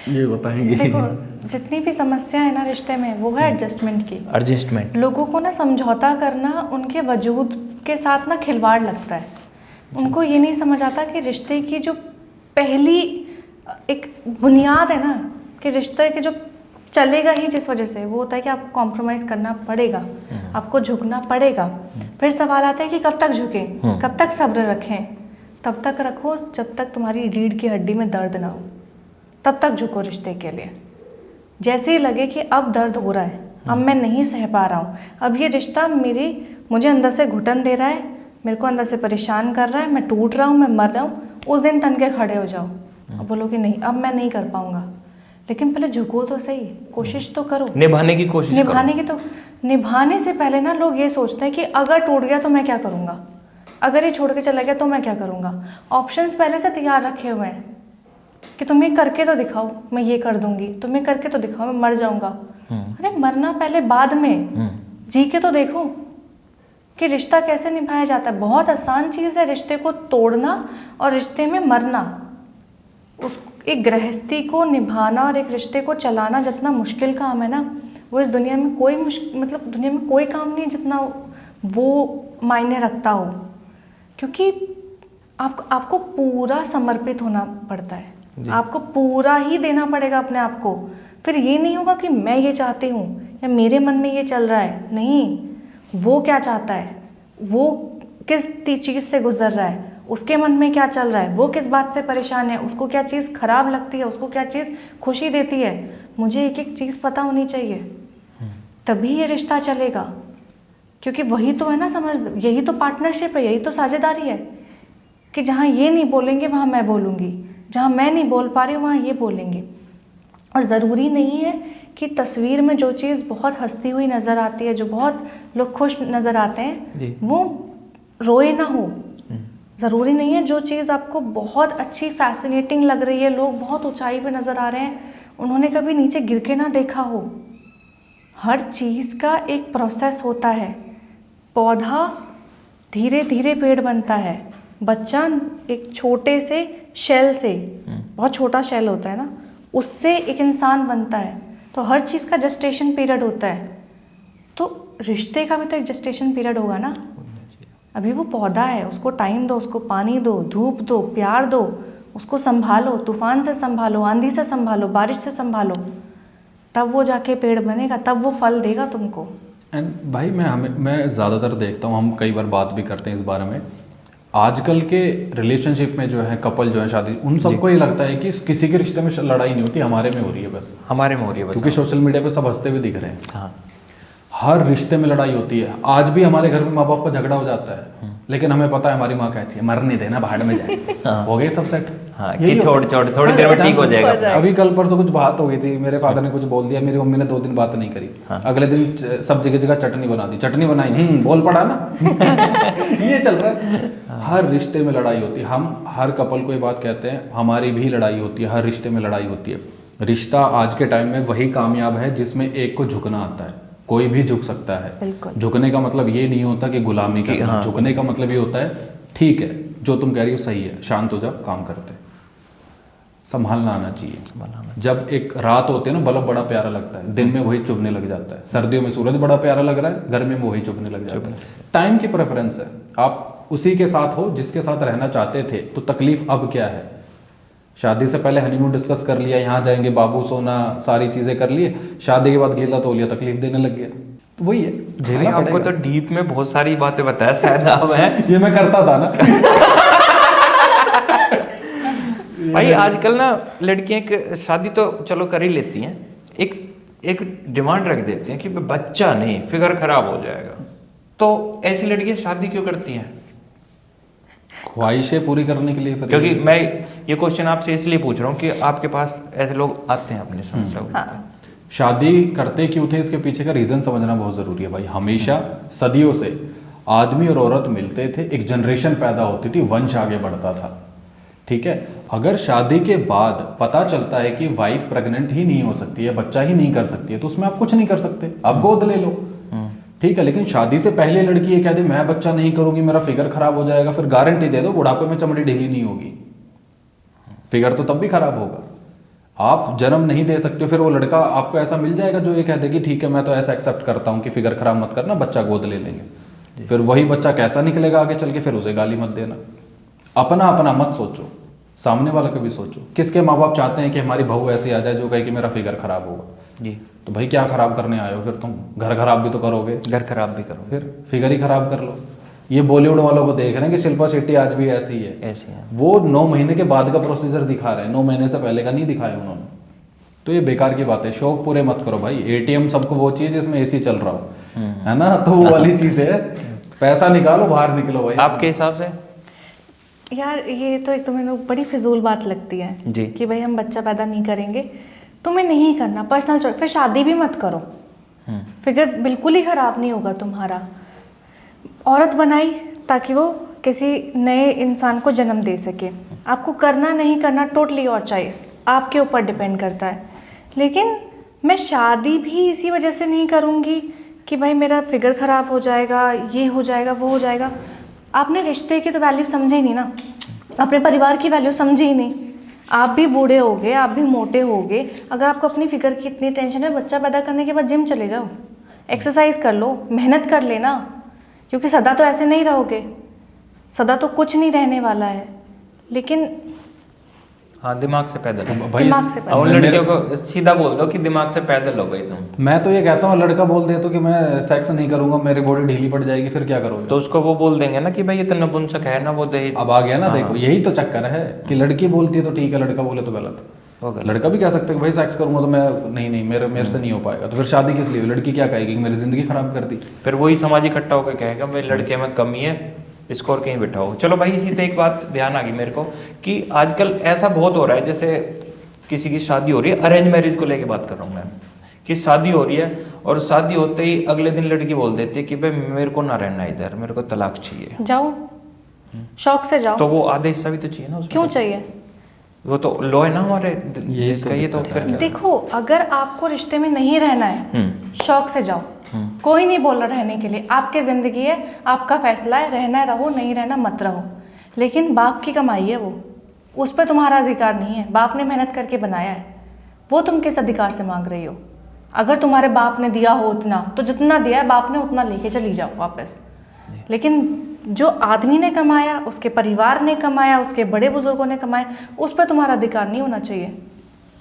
ये बताएंगे। देखो, जितनी भी समस्या है ना रिश्ते में, वो है एडजस्टमेंट की। एडजस्टमेंट, लोगों को ना समझौता करना उनके वजूद के साथ ना खिलवाड़ लगता है। उनको ये नहीं समझ आता कि रिश्ते की जो पहली एक बुनियाद है ना, कि रिश्ते के जो चलेगा ही जिस वजह से, वो होता है कि आपको कॉम्प्रोमाइज़ करना पड़ेगा, आपको झुकना पड़ेगा। फिर सवाल आता है कि कब तक झुकें, कब तक सब्र रखें? तब तक रखो जब तक तुम्हारी रीढ़ की हड्डी में दर्द ना हो, तब तक झुको रिश्ते के लिए। जैसे ही लगे कि अब दर्द हो रहा है, अब मैं नहीं सह पा रहा हूँ, अब ये रिश्ता मुझे अंदर से घुटन दे रहा है, मेरे को अंदर से परेशान कर रहा है, मैं टूट रहा हूँ, मैं मर रहा हूँ, उस दिन तन के खड़े हो जाओ और बोलो कि नहीं अब मैं नहीं कर पाऊँगा। लेकिन पहले झुको तो सही, कोशिश तो करो, निभाने की कोशिश करो। निभाने से पहले ना लोग ये सोचते हैं कि अगर टूट गया तो मैं क्या करूँगा, अगर ये छोड़ के चला गया तो मैं क्या करूँगा। ऑप्शंस पहले से तैयार रखे हुए हैं कि तुम्हें करके तो दिखाओ, मैं ये कर दूंगी, तुम्हें करके तो दिखाओ, मैं मर जाऊंगा। अरे मरना पहले बाद में, जी के तो देखो कि रिश्ता कैसे निभाया जाता है। बहुत आसान चीज़ है रिश्ते को तोड़ना और रिश्ते में मरना। एक गृहस्थी को निभाना और एक रिश्ते को चलाना जितना मुश्किल काम है ना, वो इस दुनिया में दुनिया में कोई काम नहीं जितना वो मायने रखता हो। क्योंकि आपको पूरा समर्पित होना पड़ता है, आपको पूरा ही देना पड़ेगा अपने आप को। फिर ये नहीं होगा कि मैं ये चाहती हूँ या मेरे मन में ये चल रहा है, नहीं, वो क्या चाहता है, वो किस चीज़ से गुजर रहा है, उसके मन में क्या चल रहा है, वो किस बात से परेशान है, उसको क्या चीज़ खराब लगती है, उसको क्या चीज़ खुशी देती है। मुझे एक एक चीज़ पता होनी चाहिए, तभी ये रिश्ता चलेगा। क्योंकि वही तो है ना यही तो पार्टनरशिप है, यही तो साझेदारी है कि जहाँ ये नहीं बोलेंगे वहाँ मैं बोलूँगी, जहाँ मैं नहीं बोल पा रही हूँ वहाँ ये बोलेंगे। और ज़रूरी नहीं है कि तस्वीर में जो चीज़ बहुत हंसती हुई नज़र आती है, जो बहुत लोग खुश नज़र आते हैं, वो रोए ना हो। ज़रूरी नहीं है जो चीज़ आपको बहुत अच्छी फैसिनेटिंग लग रही है, लोग बहुत ऊंचाई पे नज़र आ रहे हैं, उन्होंने कभी नीचे गिर के ना देखा हो। हर चीज़ का एक प्रोसेस होता है। पौधा धीरे धीरे पेड़ बनता है, बच्चा एक छोटे से शेल से, बहुत छोटा शेल होता है ना, उससे एक इंसान बनता है। तो हर चीज़ का जेस्टेशन पीरियड होता है, तो रिश्ते का भी तो एक जेस्टेशन पीरियड होगा ना। अभी वो पौधा है, उसको टाइम दो, उसको पानी दो, धूप दो, प्यार दो, उसको संभालो, तूफान से संभालो, आंधी से संभालो, बारिश से संभालो, तब वो जाके पेड़ बनेगा, तब वो फल देगा तुमको। एंड भाई मैं ज़्यादातर देखता हूँ, हम कई बार बात भी करते हैं इस बारे में, आजकल के रिलेशनशिप में जो है कपल जो है शादी, उन सबको ये लगता है कि किसी के रिश्ते में लड़ाई नहीं होती, हमारे में हो रही है बस, हमारे में हो रही है बस। क्योंकि सोशल मीडिया पे सब हंसते हुए दिख रहे हैं। हाँ, हर रिश्ते में लड़ाई होती है। आज भी हमारे घर में माँ बाप का झगड़ा हो जाता है, लेकिन हमें पता है हमारी माँ कैसी है, मरने देना, भाड़ में जाए, हो गए सब सेट। हाँ, कि छोड़ थोड़ी देर में ठीक हो जाएगा। अभी कल परसों कुछ बात हो गई थी, मेरे फादर ने कुछ बोल दिया, मेरी मम्मी ने 2 दिन बात नहीं करी, अगले दिन सब जगह जगह चटनी बना दी, चटनी बनाई, बोल पड़ा ना। ये चल रहा है। हर रिश्ते में लड़ाई होती है। हम हर कपल को ये बात कहते हैं, हमारी भी लड़ाई होती है, हर रिश्ते में लड़ाई होती है। रिश्ता आज के टाइम में वही कामयाब है जिसमें एक को झुकना आता है। कोई भी झुक सकता है। झुकने का मतलब ये नहीं होता कि गुलामी करना। हाँ। झुकने का मतलब ये होता है ठीक है जो तुम कह रही हो सही है, शांत हो जा, काम करते। संभालना आना चाहिए। जब एक रात होती है ना, बल्ब बड़ा प्यारा लगता है, दिन में वही चुभने लग जाता है। सर्दियों में सूरज बड़ा प्यारा लग रहा है, गर्मी में वही चुभने लग जाता है। टाइम की प्रेफरेंस है। आप उसी के साथ हो जिसके साथ रहना चाहते थे, तो तकलीफ अब क्या है? शादी से पहले हनीमून डिस्कस कर लिया, यहाँ जाएंगे, बाबू सोना, सारी चीज़ें कर लिए, शादी के बाद गीला तौलिया तकलीफ देने लग गया। तो वही है, भाई झेलना आपको पड़ेगा। तो डीप में बहुत सारी बातें बताया था है। ये मैं करता था ना। भाई आजकल ना लड़कियां एक शादी तो चलो कर ही लेती हैं, एक एक डिमांड रख देती हैं कि बच्चा नहीं, फिगर खराब हो जाएगा। तो ऐसी लड़कियां शादी क्यों करती हैं? ख्वाहिशें पूरी करने के लिए फिर क्योंकि मैं ये क्वेश्चन आपसे इसलिए पूछ रहा हूँ कि आपके पास ऐसे लोग आते हैं अपनी समस्या को। हाँ। शादी करते क्यों थे, इसके पीछे का रीजन समझना बहुत जरूरी है भाई। हमेशा सदियों से आदमी और औरत मिलते थे, एक जनरेशन पैदा होती थी, वंश आगे बढ़ता था, ठीक है। अगर शादी के बाद पता चलता है कि वाइफ प्रेग्नेंट ही नहीं हो सकती है, बच्चा ही नहीं कर सकती है, तो उसमें आप कुछ नहीं कर सकते, आप गोद ले लो, ठीक है। लेकिन शादी से पहले लड़की ये कह दे मैं बच्चा नहीं करूंगी, मेरा फिगर खराब हो जाएगा, फिर गारंटी दे दो बुढ़ापे में चमड़ी ढीली नहीं होगी, फिगर तो तब भी खराब होगा। आप जन्म नहीं दे सकते हो, फिर वो लड़का आपको ऐसा मिल जाएगा जो ये कह दे कि ठीक है मैं तो ऐसा एक्सेप्ट करता हूँ कि फिगर खराब मत करना, बच्चा गोद ले लेंगे। फिर वही बच्चा कैसा निकलेगा आगे चल के, फिर उसे गाली मत देना। अपना अपना मत सोचो, सामने वाले को भी सोचो। किसके माँ बाप चाहते हैं कि हमारी बहू ऐसी आ जाए जो कहे कि मेरा फिगर खराब होगा? जी। तो भाई क्या खराब करने आए हो फिर तुम? घर खराब भी तो करोगे, घर खराब भी करो, फिर फिगर ही खराब कर लो। ये बॉलीवुड वालों को देख रहे हैं कि शिल्पा शेट्टी आज भी ऐसी ही है, ऐसे हैं। वो 9 महीने के बाद का प्रोसीजर दिखा रहे हैं, 9 महीने से पहले का नहीं दिखाया उन्होंने। तो ये बेकार की बात है, शौक पूरे मत करो भाई। एटीएम सबको वो चाहिए जिसमें एसी चल रहा हो, है ना, तो वो वाली चीज है। पैसा निकालो, बाहर निकलो भाई। आपके हिसाब से? यार ये तो एक तो मेरे को बड़ी फिजूल बात लगती है जी। कि भाई हम बच्चा पैदा नहीं करेंगे, तुम्हें नहीं करना, पर्सनल चॉइस, फिर शादी भी मत करो, फिगर बिल्कुल ही खराब नहीं होगा तुम्हारा। औरत बनाई ताकि वो किसी नए इंसान को जन्म दे सके, आपको करना नहीं करना टोटली योर चॉइस, आपके ऊपर डिपेंड करता है। लेकिन मैं शादी भी इसी वजह से नहीं करूँगी कि भाई मेरा फिगर ख़राब हो जाएगा, ये हो जाएगा, वो हो जाएगा। आपने रिश्ते की तो वैल्यू समझी ही नहीं ना, अपने परिवार की वैल्यू समझी ही नहीं। आप भी बूढ़े हो गए, आप भी मोटे हो गए, अगर आपको अपनी फिगर की इतनी टेंशन है, बच्चा पैदा करने के बाद जिम चले जाओ, एक्सरसाइज कर लो, मेहनत कर लेना, क्योंकि सदा तो ऐसे नहीं रहोगे, सदा तो कुछ नहीं रहने वाला है। लेकिन हाँ, दिमाग से पैदल हो भाई दिमाग से पैदल। और लड़कियों को सीधा बोल दो कि दिमाग से पैदल हो भाई तुम। मैं तो ये कहता हूँ, लड़का बोल दे तो कि मैं सेक्स नहीं करूंगा, मेरी बॉडी ढीली पड़ जाएगी, फिर क्या करोगे? तो उसको वो बोल देंगे ना कि भाई ये तो नपुंसक है ना, वो दहेज। अब आ गया ना, देखो यही तो चक्कर है कि लड़की बोलती है तो ठीक है, लड़का बोले तो गलत। वो गलत। लड़का भी कह सकता है कि भाई सेक्स करूंगा तो मैं नहीं मेरे से नहीं हो पाएगा, तो फिर शादी किस लिए? लड़की क्या कहेगी कि मेरी जिंदगी खराब कर दी। फिर वही समाज इकट्ठा होकर कहेगा भाई लड़के में कमी है, इसको और कहीं बिठाओ। चलो भाई, इसी पे एक बात ध्यान आ गई मेरे को कि आजकल ऐसा बहुत हो रहा है, जैसे किसी की शादी हो रही है, अरेंज मैरिज को लेके बात कर रहा हूँ मैं, कि शादी हो रही है और शादी होते ही अगले दिन लड़की बोल देती है कि भाई मेरे को ना रहना इधर, मेरे को तलाक चाहिए। जाओ, शौक से जाओ। तो वो आधे हिस्सा भी तो चाहिए ना उसमें। क्यों चाहिए? वो तो लॉ है ना हमारे देश का, ये तो फिर क्या? देखो, अगर आपको रिश्ते में नहीं रहना है, शौक से जाओ, कोई नहीं बोल रहा रहने के लिए, आपकी ज़िंदगी है, आपका फैसला है, रहना है रहो, नहीं रहना मत रहो। लेकिन बाप की कमाई है वो, उस पर तुम्हारा अधिकार नहीं है, बाप ने मेहनत करके बनाया है, वो तुम किस अधिकार से मांग रही हो? अगर तुम्हारे बाप ने दिया हो उतना, तो जितना दिया है बाप ने उतना लेके चली जाओ वापस। लेकिन जो आदमी ने कमाया, उसके परिवार ने कमाया, उसके बड़े बुजुर्गों ने कमाया, उस पर तुम्हारा अधिकार नहीं होना चाहिए।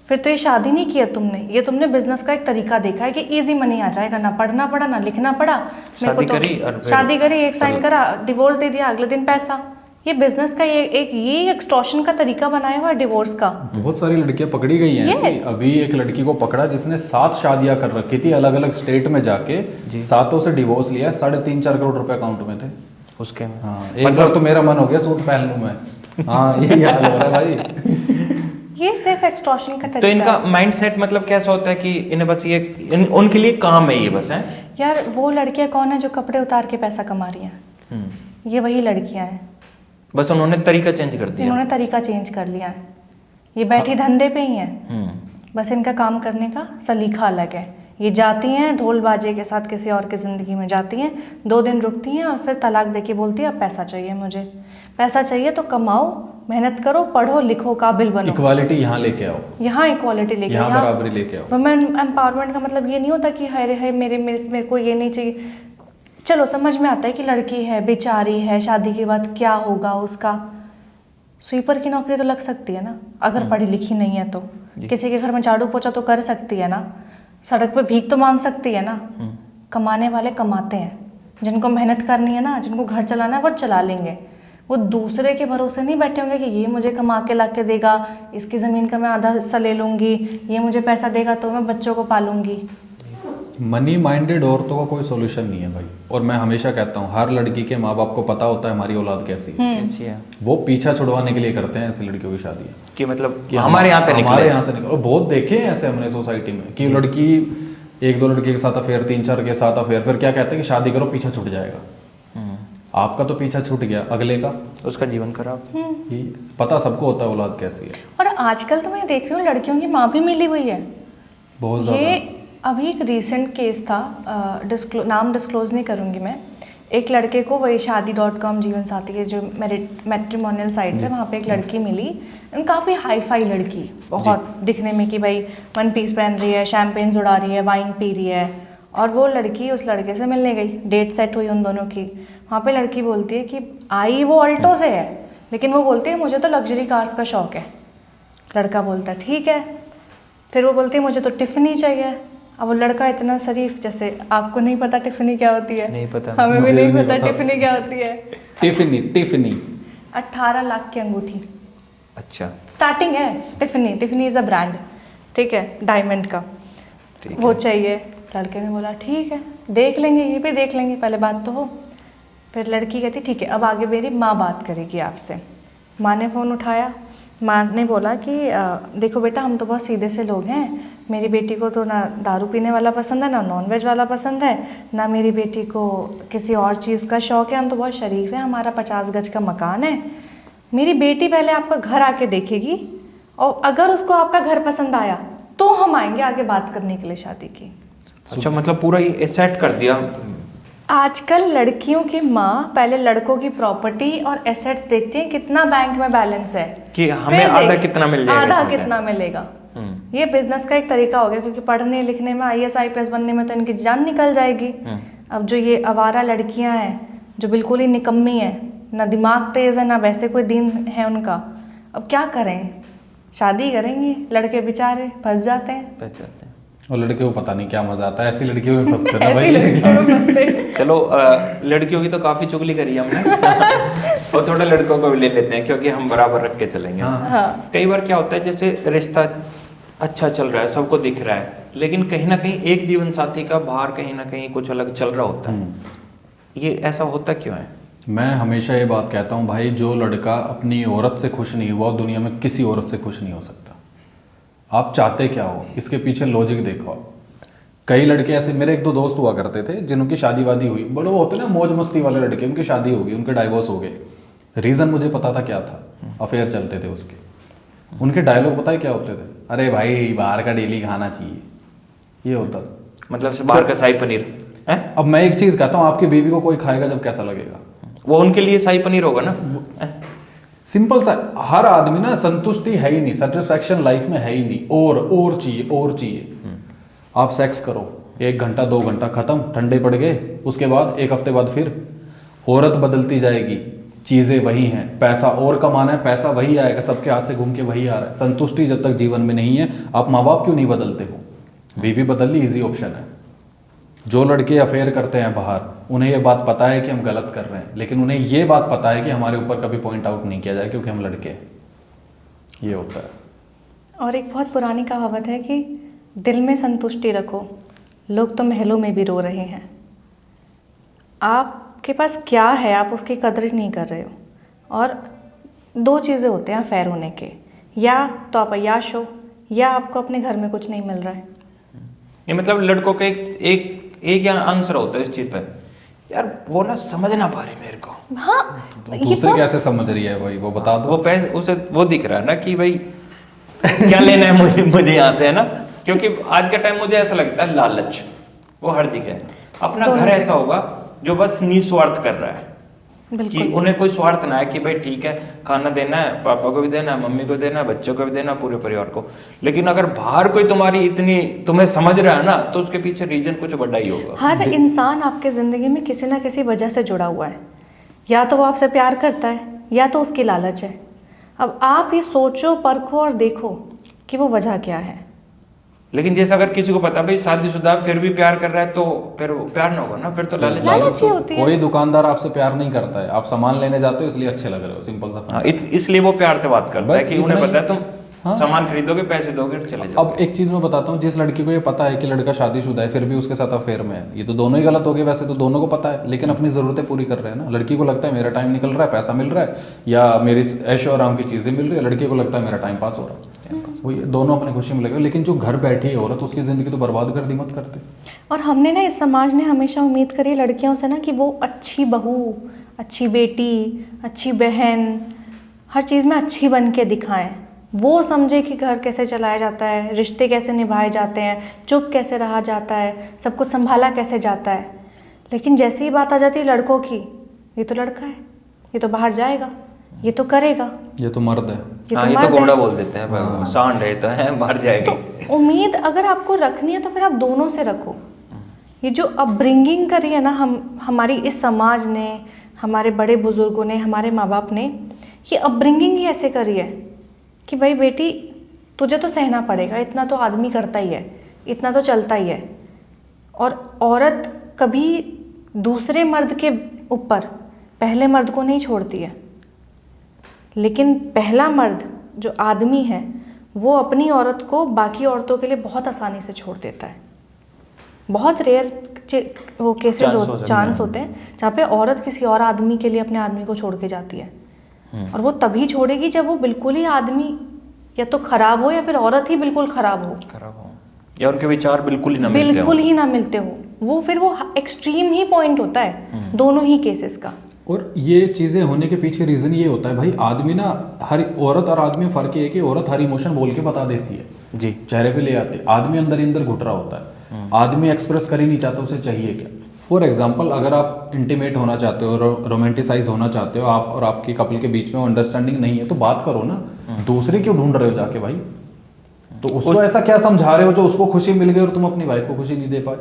फिर तो ये शादी नहीं किया तुमने, ये तुमने बिजनेस का एक तरीका देखा है कि इजी मनी आ जाएगा, ना पढ़ना पड़ा ना लिखना पड़ा, मेरे को तो शादी करी, एक साइन करा, डिवोर्स दे दिया, अगले दिन पैसा। ये बिजनेस का ये एक्सटॉर्शन का तरीका बनाया हुआ है डिवोर्स का। बहुत सारी लड़कियां पकड़ी गई हैं ऐसी। अभी एक लड़की को पकड़ा जिसने 7 शादियां कर रखी थी अलग अलग स्टेट में जाके, 7 से डिवोर्स लिया, 3.5-4 करोड़ रुपए अकाउंट में थे उसके में। हाँ, एक बार तो मेरा मन हो गया सूट पहन लूं मैं। हाँ, यही हाल हो रहा है भाई। ये सिर्फ एक्सटॉर्शन का तरीका। तो इनका माइंडसेट मतलब कैसा होता है कि इन्हें बस ये उनके लिए काम है ये बस है? यार वो लड़कियां कौन है जो कपड़े उतार के पैसा कमा रही हैं? ये वही लड़कियां हैं। बस उन्होंने तरीका चेंज कर दिया। इन्होंने तरीका चेंज कर लिया है, ये बैठी धंधे पे ही हैं। बस इनका काम करने का सलीका अलग है। ये जाती हैं ढोल बाजे के साथ किसी और की ज़िंदगी में जाती हैं, 2 दिन रुकती हैं और फिर तलाक देके बोलती है अब पैसा चाहिए मुझे। पैसा चाहिए तो कमाओ, मेहनत करो, पढ़ो लिखो, काबिल बनो। इक्वालिटी यहाँ लेके आओ, यहाँ इक्वालिटी लेके, यहाँ बराबरी लेके आओ। वुमेन एम्पावरमेंट का मतलब ये नहीं होता कि हाय हाय मेरे को ये नहीं चाहिए। चलो समझ में आता है कि लड़की है, बेचारी है, शादी के बाद क्या होगा उसका। स्वीपर की नौकरी तो लग सकती है ना, अगर पढ़ी लिखी नहीं है तो। किसी के घर में झाड़ू पोछा तो कर सकती है ना, सड़क पे भीख तो मांग सकती है ना। कमाने वाले कमाते हैं, जिनको मेहनत करनी है ना, जिनको घर चलाना है वो चला लेंगे। वो दूसरे के भरोसे नहीं बैठे होंगे कि ये मुझे कमा के ला के देगा, इसकी ज़मीन का मैं आधा हिस्सा ले लूँगी, ये मुझे पैसा देगा तो मैं बच्चों को पालूंगी। मनी माइंडेड औरतों का कोई सोल्यूशन नहीं है भाई। और मैं हमेशा कहता हूँ हर लड़की के माँ बाप को पता होता है हमारी औलाद कैसी है, कैसी है वो पीछा छुड़वाने के लिए करते हैं ऐसी लड़कियों की शादी कि मतलब कि हमारे यहाँ पे हमारे यहाँ से निकले। और बहुत देखे हैं ऐसे हमने सोसाइटी में कि लड़की 1-2 लड़के के साथ अफेयर, 3-4 के साथ अफेयर, फिर क्या कहते हैं कि शादी करो पीछा छूट जाएगा। आपका तो पीछा छूट गया, अगले का उसका जीवन खराब। ये पता सबको होता है औलाद कैसी है। और आजकल तो मैं देख रही हूँ लड़कियों की माँ भी मिली हुई है। बहुत ज़्यादा। ये अभी एक रीसेंट केस था, नाम डिस्क्लोज नहीं करूँगी मैं। एक लड़के को वही शादी.com, जीवन साथी के जो मैट्रिमोनियल साइट्स है, वहाँ पे एक लड़की मिली, काफ़ी हाई फाई लड़की, बहुत दिखने में कि भाई वन पीस पहन रही है, शैम्पेन्स उड़ा रही है, वाइन पी रही है। और वो लड़की उस लड़के से मिलने गई, डेट सेट हुई उन दोनों की। वहाँ पे लड़की बोलती है कि आई वो अल्टो से है, लेकिन वो बोलती है मुझे तो लग्जरी कार्स का शौक है। लड़का बोलता है ठीक है। फिर वो बोलती है मुझे तो टिफ़नी चाहिए। अब वो लड़का इतना शरीफ, जैसे आपको नहीं पता टिफ़नी क्या होती है, नहीं पता, हमें भी मुझे नहीं भी पता नहीं पता। टिफ़नी क्या होती है। टिफनी 18 लाख की अंगूठी अच्छा स्टार्टिंग है। टिफ़नी इज़ अ ब्रांड, ठीक है, डायमंड का। ठीक वो है। चाहिए। लड़के ने बोला ठीक है, देख लेंगे, ये भी देख लेंगे, पहले बात तो हो। फिर लड़की कहती ठीक है, अब आगे मेरी माँ बात करेगी आपसे। माँ ने फ़ोन उठाया। माँ ने बोला कि देखो बेटा, हम तो बहुत सीधे से लोग हैं, मेरी बेटी को तो ना दारू पीने वाला पसंद है, ना नॉनवेज वाला पसंद है, ना मेरी बेटी को किसी और चीज़ का शौक़ है, हम तो बहुत शरीफ हैं, हमारा 50 गज का मकान है। मेरी बेटी पहले आपका घर आके देखेगी, और अगर उसको आपका घर पसंद आया तो हम आएंगे आगे बात करने के लिए शादी की। अच्छा, मतलब पूरा ये सेट कर दिया। आजकल लड़कियों की माँ पहले लड़कों की प्रॉपर्टी और एसेट्स देखती है, कितना बैंक में बैलेंस है, कि हमें फिर आधा देख, कितना मिल जाएगा, आधा इसमें से। कितना मिलेगा। ये बिजनेस का एक तरीका हो गया, क्योंकि पढ़ने लिखने में IAS IPS बनने में तो इनकी जान निकल जाएगी। अब जो ये आवारा लड़कियां हैं जो बिल्कुल ही निकम्मी है, ना दिमाग तेज है, ना वैसे कोई दिन है उनका, अब क्या करें, शादी करेंगे, लड़के बेचारे फंस जाते हैं। पहचानते हैं। और लड़कियों को पता नहीं क्या मजा आता है, ऐसी लड़कियों में फंसते ना ऐसी भाई। लड़कियों में फंसते हैं। चलो लड़कियों की तो काफी चुगली करी हमने और थोड़ा लड़कों को भी ले लेते हैं, क्योंकि हम बराबर रख के चलेंगे। हाँ। कई बार क्या होता है, जैसे रिश्ता अच्छा चल रहा है, सबको दिख रहा है, लेकिन कहीं ना कहीं एक जीवन साथी का बाहर कहीं ना कहीं कुछ अलग चल रहा होता है। ये ऐसा होता क्यों है? मैं हमेशा ये बात कहता हूँ भाई, जो लड़का अपनी औरत से खुश नहीं हुआ वो दुनिया में किसी औरत से खुश नहीं हो सकता। आप चाहते क्या हो, इसके पीछे लॉजिक देखो आप। कई लड़के ऐसे, मेरे 1-2 दोस्त हुआ करते थे जिनकी शादी वादी हुई, बड़े वो होते ना मौज मस्ती वाले लड़के, उनकी शादी हो गई, उनके डाइवोर्स हो गए। रीज़न मुझे पता था क्या था, अफेयर चलते थे उसके। उनके डायलॉग पता है क्या होते थे, अरे भाई बाहर का डेली खाना चाहिए, ये होता था। मतलब बाहर का शाही पनीर है। अब मैं एक चीज़ कहता हूँ, आपकी बीवी को कोई खाएगा जब कैसा लगेगा? वो उनके लिए शाही पनीर होगा ना। सिंपल सा, हर आदमी ना संतुष्टि है ही नहीं, सेटिस्फैक्शन लाइफ में है ही नहीं, और चाहिए और चाहिए। आप सेक्स करो 1 घंटा 2 घंटा, खत्म, ठंडे पड़ गए, उसके बाद 1 हफ्ते बाद फिर औरत बदलती जाएगी, चीज़ें वही हैं, पैसा और कमाना है, पैसा वही आएगा, सबके हाथ से घूम के वही आ रहा है। संतुष्टि जब तक जीवन में नहीं है, आप माँ बाप क्यों नहीं बदलते हो? बीवी बदल ली, ईजी ऑप्शन है। जो लड़के अफेयर करते हैं बाहर, उन्हें ये बात पता है कि हम गलत कर रहे हैं, लेकिन उन्हें ये बात पता है कि हमारे ऊपर कभी पॉइंट आउट नहीं किया जाए क्योंकि हम लड़के हैं। ये होता है। और एक बहुत पुरानी कहावत है कि दिल में संतुष्टि रखो, लोग तो महलों में भी रो रहे हैं। आपके पास क्या है, आप उसकी कदर ही नहीं कर रहे हो। और 2 चीज़ें होते हैं अफेयर होने के, या तो आप अय्याश हो, या आपको अपने घर में कुछ नहीं मिल रहा है। ये मतलब लड़कों का एक या आंसर होता है इस चीज पर, यार वो ना समझ ना पा रही मेरे को। हाँ, तो दूसरे कैसे समझ रही है भाई, वो बता दो। वो पैसे उसे वो दिख रहा है ना कि भाई क्या लेना है मुझे यहाँ से, है ना। क्योंकि आज के टाइम मुझे ऐसा लगता है लालच वो हर जगह है। अपना तो घर ऐसा होगा जो बस निस्वार्थ कर रहा है, कि बिल्कुल। उन्हें कोई स्वार्थ ना है कि भाई ठीक है खाना देना है, पापा को भी देना है, मम्मी को देना है, बच्चों को भी देना है, पूरे परिवार को। लेकिन अगर बाहर कोई तुम्हारी इतनी तुम्हें समझ रहा है ना, तो उसके पीछे रीजन कुछ बड़ा ही होगा। हर इंसान आपके ज़िंदगी में किसी ना किसी वजह से जुड़ा हुआ है, या तो वो आपसे प्यार करता है, या तो उसकी लालच है। अब आप ये सोचो, परखो और देखो कि वो वजह क्या है। लेकिन जैसे अगर किसी को पता भाई शादीशुदा फिर भी प्यार कर रहा है, तो फिर वो प्यार ना होगा ना, फिर तो लालच। लालच ही होती है। कोई दुकानदार आपसे प्यार नहीं करता है, आप सामान लेने जाते हो इसलिए अच्छे लग रहे हो, सिंपल सा हाँ, इसलिए वो प्यार से बात करता है बस कि उन्हें इतना पता है ही। तुम हाँ। सामान खरीदोगे, पैसे दोगे, चले जाओ। अब एक चीज मैं बताता हूँ, जिस लड़की को ये पता है कि लड़का शादीशुदा है फिर भी उसके साथ अफेयर में है, ये तो दोनों ही गलत हो गए। वैसे तो दोनों को पता है, लेकिन अपनी ज़रूरतें पूरी कर रहे हैं ना। लड़की को लगता है मेरा टाइम निकल रहा है, पैसा मिल रहा है, या मेरी ऐशो आराम की चीज़ें मिल रही है, लड़के को लगता है मेरा टाइम पास हो रहा है। वही दोनों अपनी खुशी में लगे, लेकिन जो घर बैठी है औरत, उसकी ज़िंदगी तो बर्बाद कर दी, मत करते। और हमने ना, इस समाज ने हमेशा उम्मीद करी लड़कियों से ना कि वो अच्छी बहू, अच्छी बेटी, अच्छी बहन, हर चीज़ में अच्छी बन के दिखाएं। वो समझे कि घर कैसे चलाया जाता है, रिश्ते कैसे निभाए जाते हैं, चुप कैसे रहा जाता है, सब कुछ संभाला कैसे जाता है। लेकिन जैसे ही बात आ जाती है लड़कों की, ये तो लड़का है, ये तो बाहर जाएगा, ये तो करेगा, ये तो मर्द है। ये हाँ, तो ये तो मर्द घोड़ा है। बोल देते हैं, सांड है तो है, मर जाएगी। तो उम्मीद अगर आपको रखनी है तो फिर आप दोनों से रखो। ये जो अपब्रिंगिंग करी है ना हमारी इस समाज ने, हमारे बड़े बुजुर्गों ने, हमारे माँ बाप ने, ये अपब्रिंगिंग ही ऐसे करी है कि भाई बेटी तुझे तो सहना पड़ेगा, इतना तो आदमी करता ही है, इतना तो चलता ही है। और औरत कभी दूसरे मर्द के ऊपर पहले मर्द को नहीं छोड़ती है, लेकिन पहला मर्द जो आदमी है वो अपनी औरत को बाकी औरतों के लिए बहुत आसानी से छोड़ देता है। बहुत रेयर वो केसेस चांस होते हैं जहाँ पे औरत किसी और आदमी के लिए अपने आदमी को छोड़ के जाती है, और वो तभी छोड़ेगी जब वो बिल्कुल ही आदमी या तो खराब हो या फिर औरत ही बिल्कुल खराब हो, या उनके विचार बिल्कुल ही ना मिलते हो। बिल्कुल ही ना मिलते हो। वो फिर वो एक्सट्रीम ही पॉइंट होता है दोनों ही केसेस का। और ये चीज़ें होने के पीछे रीज़न ये होता है भाई, आदमी ना, हर औरत और आदमी में फ़र्क ये है कि औरत हर इमोशन बोल के बता देती है जी, चेहरे पे ले आती है, आदमी अंदर ही अंदर घुट रहा होता है। आदमी एक्सप्रेस कर ही नहीं चाहता, उसे चाहिए क्या। फॉर एग्जाम्पल, अगर आप इंटीमेट होना चाहते हो, रोमांटिसाइज होना चाहते हो, आप और आपके कपल के बीच में अंडरस्टैंडिंग नहीं है, तो बात करो ना। दूसरे क्यों ढूंढ रहे हो जाके भाई? तो उसको ऐसा क्या समझा रहे हो जो उसको खुशी मिल गई और तुम अपनी वाइफ को खुशी नहीं दे पाए?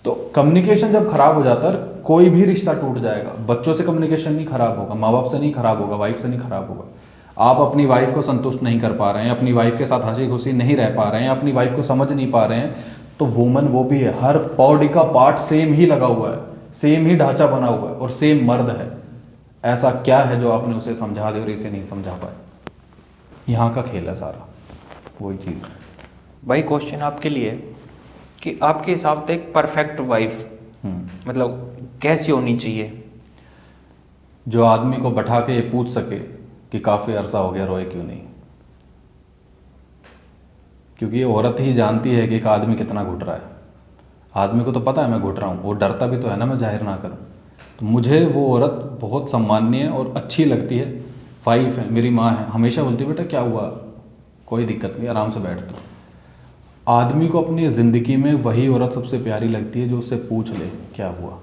तो कम्युनिकेशन जब खराब हो जाता है, कोई भी रिश्ता टूट जाएगा। बच्चों से कम्युनिकेशन नहीं खराब होगा, माँ बाप से नहीं खराब होगा, वाइफ से नहीं खराब होगा। आप अपनी वाइफ को संतुष्ट नहीं कर पा रहे हैं, अपनी वाइफ के साथ हंसी खुशी नहीं रह पा रहे हैं, अपनी वाइफ को समझ नहीं पा रहे हैं, तो वुमन वो भी है, हर बॉडी का पार्ट सेम ही लगा हुआ है, सेम ही ढांचा बना हुआ है और सेम मर्द है। ऐसा क्या है जो आपने उसे समझा दे और इसे नहीं समझा पाए? यहाँ का खेल है सारा, वही चीज़ है। भाई क्वेश्चन आपके लिए कि आपके हिसाब से एक परफेक्ट वाइफ मतलब कैसी होनी चाहिए? जो आदमी को बैठा के ये पूछ सके कि काफ़ी अरसा हो गया, रोए क्यों नहीं। क्योंकि ये औरत ही जानती है कि एक आदमी कितना घुट रहा है। आदमी को तो पता है मैं घुट रहा हूँ, वो डरता भी तो है ना मैं जाहिर ना करूँ। तो मुझे वो औरत बहुत सम्माननीय और अच्छी लगती है। वाइफ है, मेरी माँ है, हमेशा बोलती बेटा क्या हुआ, कोई दिक्कत नहीं, आराम से बैठ दो। आदमी को अपनी ज़िंदगी में वही औरत सबसे प्यारी लगती है जो उससे पूछ ले क्या हुआ,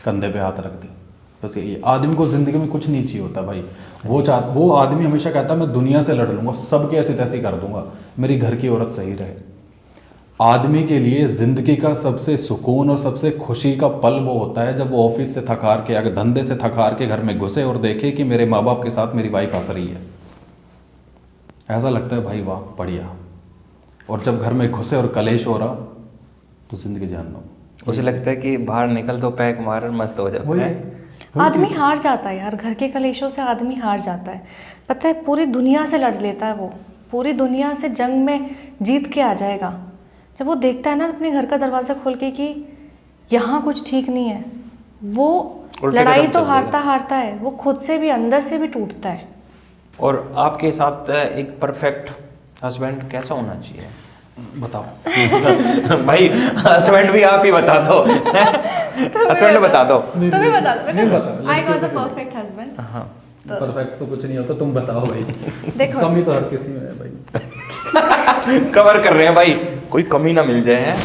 कंधे पे हाथ रख दे, बस यही। आदमी को ज़िंदगी में कुछ नहीं चाहिए होता भाई। वो आदमी हमेशा कहता है मैं दुनिया से लड़ लूँगा, सबके ऐसी तैसी कर दूंगा, मेरी घर की औरत सही रहे। आदमी के लिए ज़िंदगी का सबसे सुकून और सबसे खुशी का पल वो होता है जब वो ऑफिस से थकार के, अगर धंधे से थकार के घर में घुसे और देखे कि मेरे माँ बाप के साथ मेरी वाइफ हंस रही है। ऐसा लगता है भाई वाह बढ़िया। और जब घर में घुसे और कलेश हो रहा तो जिंदगी जहन्नुम। उसे लगता है कि बाहर निकल तो पैक मार मस्त हो जाता है। आदमी हार जाता है यार, घर के कलेशों से आदमी हार जाता है। पता है पूरी दुनिया से लड़ लेता है वो, पूरी दुनिया से जंग में जीत के आ जाएगा। जब वो देखता है ना अपने घर का दरवाज़ा खोल के कि यहाँ कुछ ठीक नहीं है, वो लड़ाई तो हारता हारता है, वो खुद से भी अंदर से भी टूटता है। और आपके हिसाब से एक परफेक्ट हस्बैंड कैसा होना चाहिए? बताओ भाई हस्बैंड भी आप ही बता दो। हस्बैंड बता दो। तुम ही बता दो। I got the perfect husband. हाँ, परफेक्ट तो कुछ नहीं होता, तुम बताओ भाई। देखो कमी तो हर किसी में है भाई। कवर कर रहे हैं भाई, कोई कमी ना मिल जाए।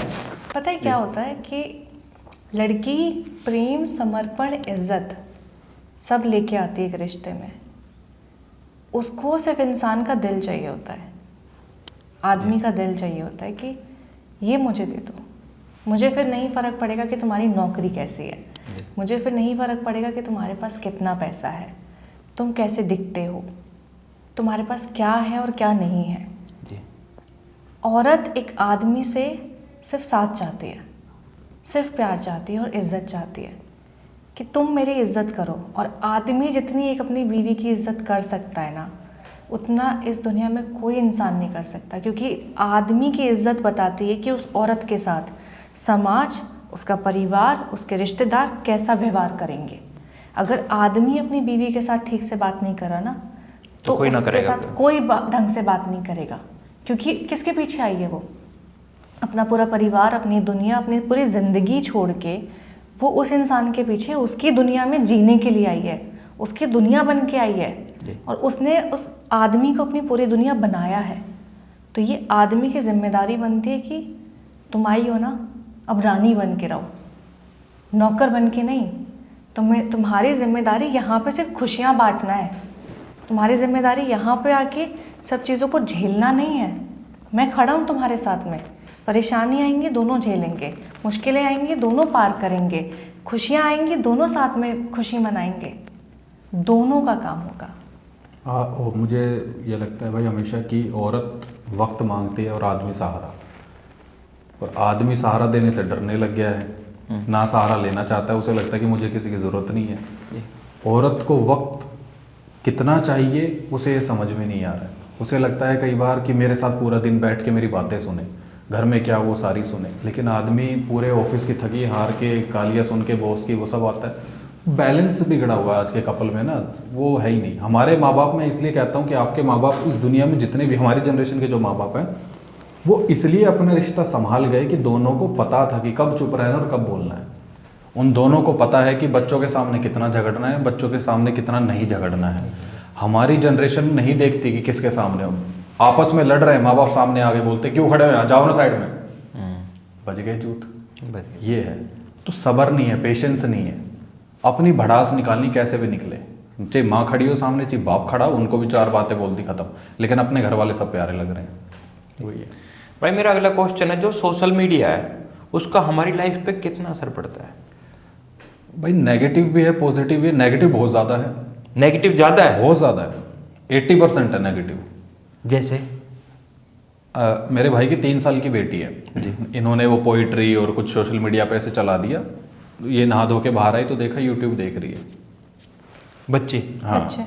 पता है क्या होता है कि लड़की प्रेम, समर्पण, इज्जत सब लेके आती है एक रिश्ते में। उसको सिर्फ इंसान का दिल चाहिए होता है, आदमी का दिल चाहिए होता है कि ये मुझे दे दो। मुझे फिर नहीं फ़र्क पड़ेगा कि तुम्हारी नौकरी कैसी है, मुझे फिर नहीं फ़र्क पड़ेगा कि तुम्हारे पास कितना पैसा है, तुम कैसे दिखते हो, तुम्हारे पास क्या है और क्या नहीं है। औरत एक आदमी से सिर्फ साथ चाहती है, सिर्फ प्यार चाहती है और इज्जत चाहती है कि तुम मेरी इज्जत करो। और आदमी जितनी एक अपनी बीवी की इज्जत कर सकता है ना, उतना इस दुनिया में कोई इंसान नहीं कर सकता, क्योंकि आदमी की इज्जत बताती है कि उस औरत के साथ समाज, उसका परिवार, उसके रिश्तेदार कैसा व्यवहार करेंगे। अगर आदमी अपनी बीवी के साथ ठीक से बात नहीं करा ना, तो कोई ना उसके करेगा साथ कोई ढंग से बात नहीं करेगा। क्योंकि किसके पीछे आई है वो? अपना पूरा परिवार, अपनी दुनिया, अपनी पूरी ज़िंदगी छोड़ के वो उस इंसान के पीछे उसकी दुनिया में जीने के लिए आई है, उसकी दुनिया बन के आई है और उसने उस आदमी को अपनी पूरी दुनिया बनाया है। तो ये आदमी की जिम्मेदारी बनती है कि तुम आई हो ना, अब रानी बन के रहो, नौकर बन के नहीं। तुम्हारी जिम्मेदारी यहाँ पे सिर्फ खुशियाँ बांटना है, तुम्हारी जिम्मेदारी यहाँ पे आके सब चीज़ों को झेलना नहीं है। मैं खड़ा हूँ तुम्हारे साथ में, परेशानी आएंगी दोनों झेलेंगे, मुश्किलें आएंगी दोनों पार करेंगे, खुशियाँ आएंगी दोनों साथ में खुशी मनाएंगे, दोनों का काम होगा। और मुझे ये लगता है भाई हमेशा कि औरत वक्त मांगती है और आदमी सहारा, और आदमी सहारा देने से डरने लग गया है, ना सहारा लेना चाहता है, उसे लगता है कि मुझे किसी की ज़रूरत नहीं है। औरत को वक्त कितना चाहिए उसे ये समझ में नहीं आ रहा है। उसे लगता है कई बार कि मेरे साथ पूरा दिन बैठ के मेरी बातें सुने, घर में क्या वो सारी सुने। लेकिन आदमी पूरे ऑफिस की थकी हार के, गालियाँ सुन के बॉस की, वो सब आता है। बैलेंस बिगड़ा हुआ है आज के कपल में ना, वो है ही नहीं। हमारे माँ बाप, मैं इसलिए कहता हूँ कि आपके माँ बाप इस दुनिया में जितने भी हमारी जनरेशन के जो माँ बाप हैं, वो इसलिए अपना रिश्ता संभाल गए कि दोनों को पता था कि कब चुप रहना और कब बोलना है। उन दोनों को पता है कि बच्चों के सामने कितना झगड़ना है, बच्चों के सामने कितना नहीं झगड़ना है। हमारी जनरेशन नहीं देखती कि किसके सामने हो, आपस में लड़ रहे हैं, माँ बाप सामने आगे बोलते क्यों खड़े हो, जाओ ना साइड में, बज गए जूत। ये है। तो सब्र नहीं है, पेशेंस नहीं है, अपनी भड़ास निकालनी कैसे भी निकले। चाहे माँ खड़ी हो सामने, चाहे बाप खड़ा, उनको भी चार बातें बोल दी खत्म, लेकिन अपने घर वाले सब प्यारे लग रहे हैं। वही है भाई। मेरा अगला क्वेश्चन है, जो सोशल मीडिया है उसका हमारी लाइफ पे कितना असर पड़ता है? भाई नेगेटिव भी है, पॉजिटिव भी है। नेगेटिव बहुत ज़्यादा है। नेगेटिव ज़्यादा है? बहुत ज़्यादा है, 80% है नेगेटिव। जैसे मेरे भाई की 3 साल की बेटी है, इन्होंने वो पोइट्री और कुछ सोशल मीडिया पे ऐसे चला दिया। ये नहा धो के बाहर आई तो देखा यूट्यूब देख रही है बच्ची। हाँ। अच्छा।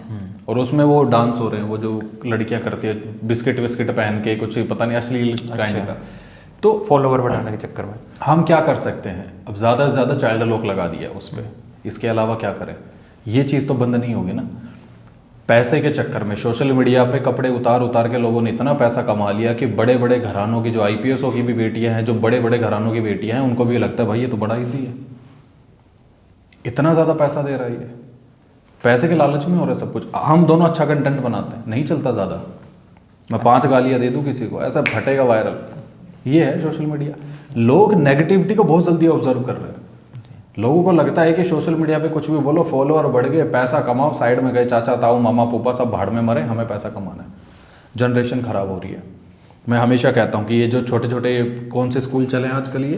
और उसमें वो डांस हो रहे हैं, वो जो लड़कियां करती है बिस्किट विस्किट पहन के, कुछ पता नहीं अश्लील काइंड का। तो फॉलोवर बढ़ाने के चक्कर में हम क्या कर सकते हैं? अब ज़्यादा से ज़्यादा चाइल्ड लॉक लगा दिया उस पर, इसके अलावा क्या करें? ये चीज़ तो बंद नहीं होगी ना। पैसे के चक्कर में सोशल मीडिया पे कपड़े उतार उतार के लोगों ने इतना पैसा कमा लिया कि बड़े बड़े घरानों की, जो आईपीएसओ की भी बेटियां हैं, जो बड़े बड़े घरानों की बेटियां हैं, उनको भी लगता है भाई ये तो बड़ा ईजी है, इतना ज़्यादा पैसा दे रहा है ये। पैसे के लालच में हो रहा है सब कुछ। हम दोनों अच्छा कंटेंट बनाते हैं, नहीं चलता ज़्यादा, मैं 5 गालियाँ दे दूँ किसी को, ऐसा फटेगा वायरल। ये है सोशल मीडिया। लोग नेगेटिविटी को बहुत जल्दी ऑब्जर्व कर रहे हैं। लोगों को लगता है कि सोशल मीडिया पे कुछ भी बोलो, फॉलोअर बढ़ गए, पैसा कमाओ, साइड में गए चाचा ताऊ मामा फूफा सब भाड़ में मरे, हमें पैसा कमाना है। जनरेशन खराब हो रही है। मैं हमेशा कहता हूँ कि ये जो छोटे छोटे कौन से स्कूल चले हैं आजकल, ये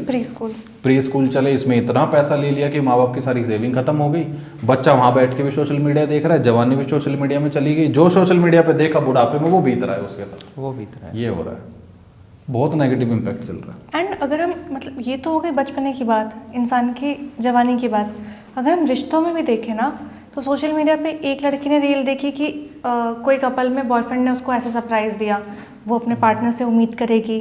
प्री स्कूल चले, इसमें इतना पैसा ले लिया कि माँ बाप की सारी सेविंग खत्म हो गई। बच्चा वहाँ बैठ के भी सोशल मीडिया देख रहा है, जवानी भी सोशल मीडिया में चली गई। जो सोशल मीडिया पे देखा बुढ़ापे में वो बीत रहा है उसके साथ, वो बीत रहा है। ये हो रहा है, बहुत नेगेटिव इम्पैक्ट चल रहा है। एंड अगर हम मतलब ये तो हो गई बचपने की बात, इंसान की जवानी की बात। अगर हम रिश्तों में भी देखें ना, तो सोशल मीडिया पे एक लड़की ने रील देखी कि कोई कपल में बॉयफ्रेंड ने उसको ऐसे सरप्राइज़ दिया, वो अपने पार्टनर से उम्मीद करेगी।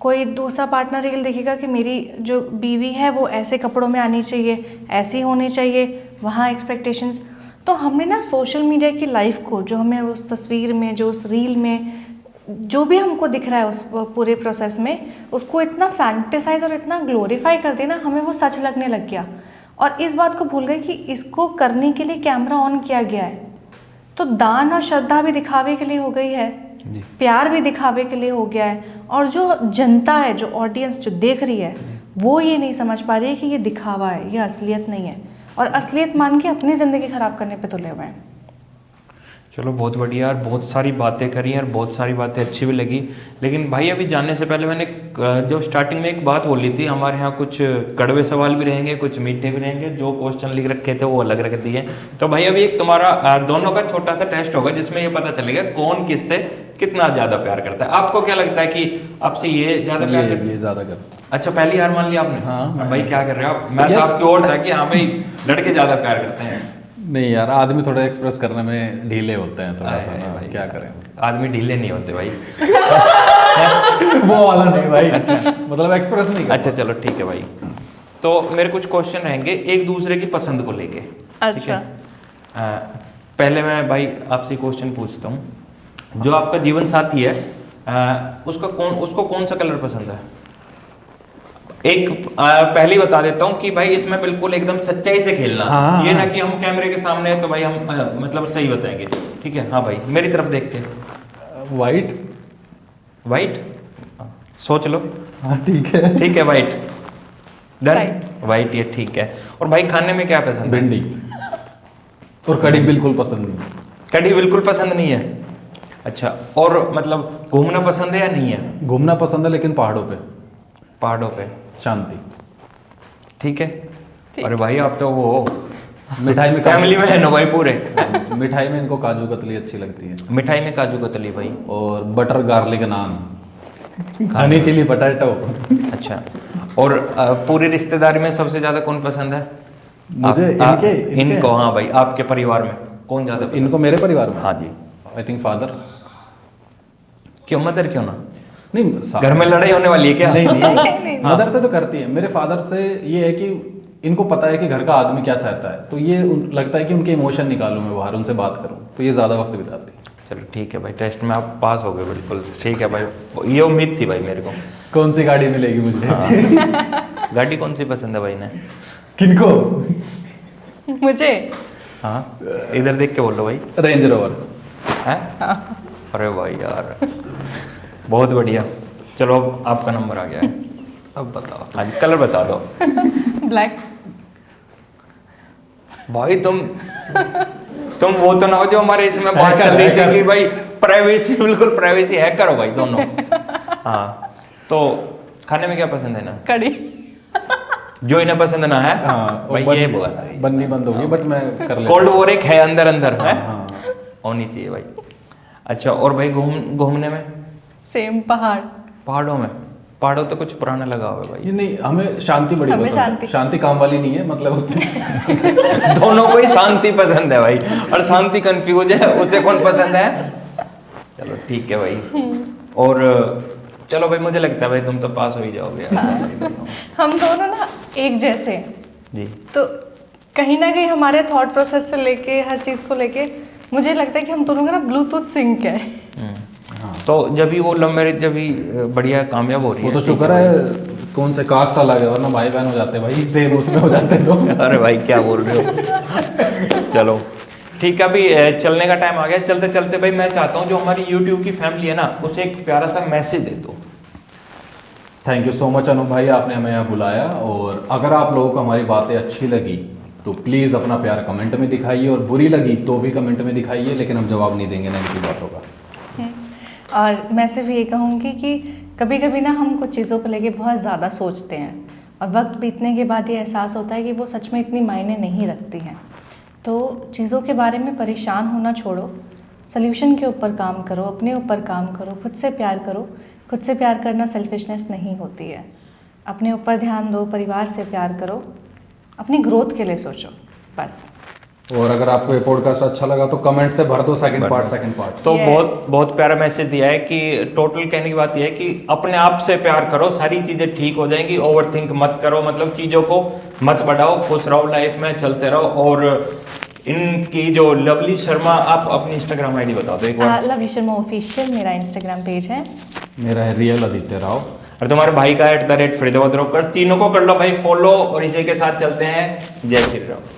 कोई दूसरा पार्टनर रील देखेगा कि मेरी जो बीवी है वो ऐसे कपड़ों में आनी चाहिए, ऐसी होनी चाहिए, वहाँ एक्सपेक्टेशंस। तो हमने ना सोशल मीडिया की लाइफ को, जो हमें उस तस्वीर में, जो उस रील में जो भी हमको दिख रहा है उस पूरे प्रोसेस में, उसको इतना फैंटेसाइज और इतना ग्लोरीफाई कर देना, हमें वो सच लगने लग गया। और इस बात को भूल गए कि इसको करने के लिए कैमरा ऑन किया गया है। तो दान और श्रद्धा भी दिखावे के लिए हो गई है, प्यार भी दिखावे के लिए हो गया है। और जो जनता है, जो ऑडियंस जो देख रही है, वो ये नहीं समझ पा रही है कि ये दिखावा है, ये असलियत नहीं है। और असलियत मान के अपनी ज़िंदगी ख़राब करने पे तुले हुए हैं। चलो बहुत बढ़िया यार, बहुत सारी बातें करी यार, बहुत सारी बातें अच्छी भी लगी। लेकिन भाई अभी जानने से पहले मैंने जो स्टार्टिंग में एक बात बोली थी, हमारे यहाँ कुछ कड़वे सवाल भी रहेंगे, कुछ मीठे भी रहेंगे। जो क्वेश्चन लिख रखे थे वो अलग रख दिए। तो भाई अभी एक तुम्हारा दोनों का छोटा सा टेस्ट होगा, जिसमें ये पता चलेगा कौन किससे कितना ज्यादा प्यार करता है? आपको क्या लगता है कि आपसे ये ज्यादा प्यार करता है? ये ज्यादा करता अच्छा, पहली हार मान लिया आपने? हाँ, भाई क्या कर रहे हो आप? मैं तो आपकी ओर था कि हाँ भाई लड़के ज्यादा प्यार करते हैं। नहीं यार, आदमी थोड़ा एक्सप्रेस करने में ढीले होते हैं थोड़ा सा ना, भाई, क्या करें। आदमी ढीले नहीं होते भाई। वो वाला नहीं भाई, मतलब एक्सप्रेस नहीं अच्छा चलो ठीक है भाई। तो मेरे कुछ क्वेश्चन रहेंगे एक दूसरे की पसंद को लेके। ठीक है? अच्छा। पहले मैं भाई आपसे क्वेश्चन पूछता हूँ, जो आपका जीवन साथी है उसको कौन सा कलर पसंद है? एक पहले ही बता देता हूँ कि भाई इसमें बिल्कुल एकदम सच्चाई से खेलना। हाँ, ये हाँ। ना कि हम कैमरे के सामने हैं तो भाई हम मतलब सही बताएंगे। ठीक है? हाँ भाई मेरी तरफ देख के। वाइट। वाइट? सोच लो। हाँ ठीक है। ठीक है वाइट डन। Right. वाइट ये ठीक है। और भाई खाने में क्या पसंद है? भिंडी और कड़ी बिल्कुल पसंद नहीं। कढ़ी बिल्कुल पसंद नहीं है? अच्छा, और मतलब घूमना पसंद है या नहीं है? घूमना पसंद है लेकिन पहाड़ों पे, पहाड़ों पे। शांति। ठीक है। ठीक। अरे भाई आप तो वो मिठाई में फैमिली में है ना भाई पूरे। मिठाई में इनको काजू कतली अच्छी लगती है, मिठाई में काजू कतली भाई। और बटर गार्लिक नान, हनी चिली पटाटो। अच्छा, और पूरी रिश्तेदारी में सबसे ज्यादा कौन पसंद है? मुझे इनके इनको। हाँ भाई आपके परिवार में कौन ज्यादा पसंद? इनको मेरे परिवार में हाँ जी। I think father. क्यों मदर क्यों ना? नहीं घर में लड़ाई होने वाली है क्या? नहीं नहीं, नहीं, नहीं। मदर से तो करती है। मेरे फादर से ये है कि इनको पता है कि घर का आदमी क्या सहता है, तो ये लगता है कि उनके इमोशन निकालूं मैं बाहर, उनसे बात करूं, तो ये ज़्यादा वक्त बिताती है। चलो ठीक है भाई, टेस्ट में आप पास हो गए बिल्कुल। ठीक है भाई, ये उम्मीद थी भाई मेरे को। कौन सी गाड़ी मिलेगी मुझे? हाँ। गाड़ी कौन सी पसंद है भाई ने? किनको? मुझे हाँ इधर देख के बोलो भाई। Range rover. हैं? अरे भाई यार बहुत बढ़िया। चलो अब आपका नंबर आ गया है। अब बताओ। हाँ जी, कलर बता दो। ब्लैक। भाई तुम वो तो ना हो जो हमारे इसमें बात Hacker, चल रही थी hacker। कि भाई प्राइवेसी, बिल्कुल प्राइवेसी है करो भाई दोनों। हाँ तो खाने में क्या पसंद है ना? कड़ी। जो इन्हें पसंद ना है हाँ, भाई ये बोला। बननी बंद होगी, बट मैं कर लेता कोल्ड वॉर एक है अंदर अंदर है, हाँ। होनी चाहिए भाई। अच्छा, और भाई घूमने में? सेम पहाड़। पहाड़ों तो कुछ पुराना लगा हुआ है भाई। ये नहीं, हमें शांति बड़ी हमें पसंद है। शांति। शांति काम वाली नहीं है, मतलब दोनों को ही शांति पसंद है भाई, और शांति कंफ्यूज है उसे कौन पसंद है? चलो ठीक है भाई। और चलो भाई, मुझे लगता है भाई तुम तो पास हो ही जाओगे यार। हम दोनों ना एक जैसे हैं, जी। तो कहीं ना कहीं हमारे थॉट प्रोसेस से लेके हर चीज़ को लेके मुझे लगता है कि हम दोनों का ना ब्लूटूथ सिंक है। तो जब भी वो लव मैरिज जब भी बढ़िया कामयाब हो रही वो है तो शुक्र है कौन से कास्ट अलग है, वरना भाई बहन हो जाते भाई, सेम उसमें हो जाते तो। अरे भाई क्या बोल रहे हो? चलो ठीक है, अभी चलने का टाइम आ गया। चलते चलते भाई मैं चाहता हूँ जो हमारी YouTube की फैमिली है ना, उसे एक प्यारा सा मैसेज दे दो। Thank you so much Anoop भाई, आपने हमें यहाँ बुलाया। और अगर आप लोगों को हमारी बातें अच्छी लगी तो प्लीज़ अपना प्यार कमेंट में दिखाइए, और बुरी लगी तो भी कमेंट में दिखाइए, लेकिन हम जवाब नहीं देंगे नेगेटिव बातों का। और मैं सिर्फ ये कहूँगी कि कभी कभी ना हम कुछ चीज़ों को लेके बहुत ज़्यादा सोचते हैं, और वक्त बीतने के बाद ये एहसास होता है कि वो सच में इतनी मायने नहीं रखती हैं। तो चीज़ों के बारे में परेशान होना छोड़ो, सल्यूशन के ऊपर काम करो, अपने ऊपर काम करो, खुद से प्यार करो। खुद से प्यार करना सेल्फिशनेस नहीं होती है। अपने ऊपर ध्यान दो, परिवार से प्यार करो, अपनी ग्रोथ के लिए सोचो, बस। और अगर आपको ये पॉडकास्ट अच्छा लगा तो कमेंट से भर दो सेकंड पार्ट। तो Yes. बहुत बहुत प्यारा मैसेज दिया है कि टोटल कहने की बात यह है कि अपने आप से प्यार करो, सारी चीजें ठीक हो जाएंगी। ओवर थिंक मत करो, मतलब चीजों को मत बढ़ाओ, खुश रहो, लाइफ में चलते रहो। और इनकी जो लवली शर्मा, आप अपनी इंस्टाग्राम आईडी बता दो एक बार। लवली शर्मा ऑफिशियल मेरा इंस्टाग्राम पेज है। मेरा है रियल आदित्य राव। और तुम्हारे भाई का @फरीदाबाद रॉकर्स, तीनों को कर लो भाई फॉलो। और इसी के साथ चलते हैं। जय श्री राम।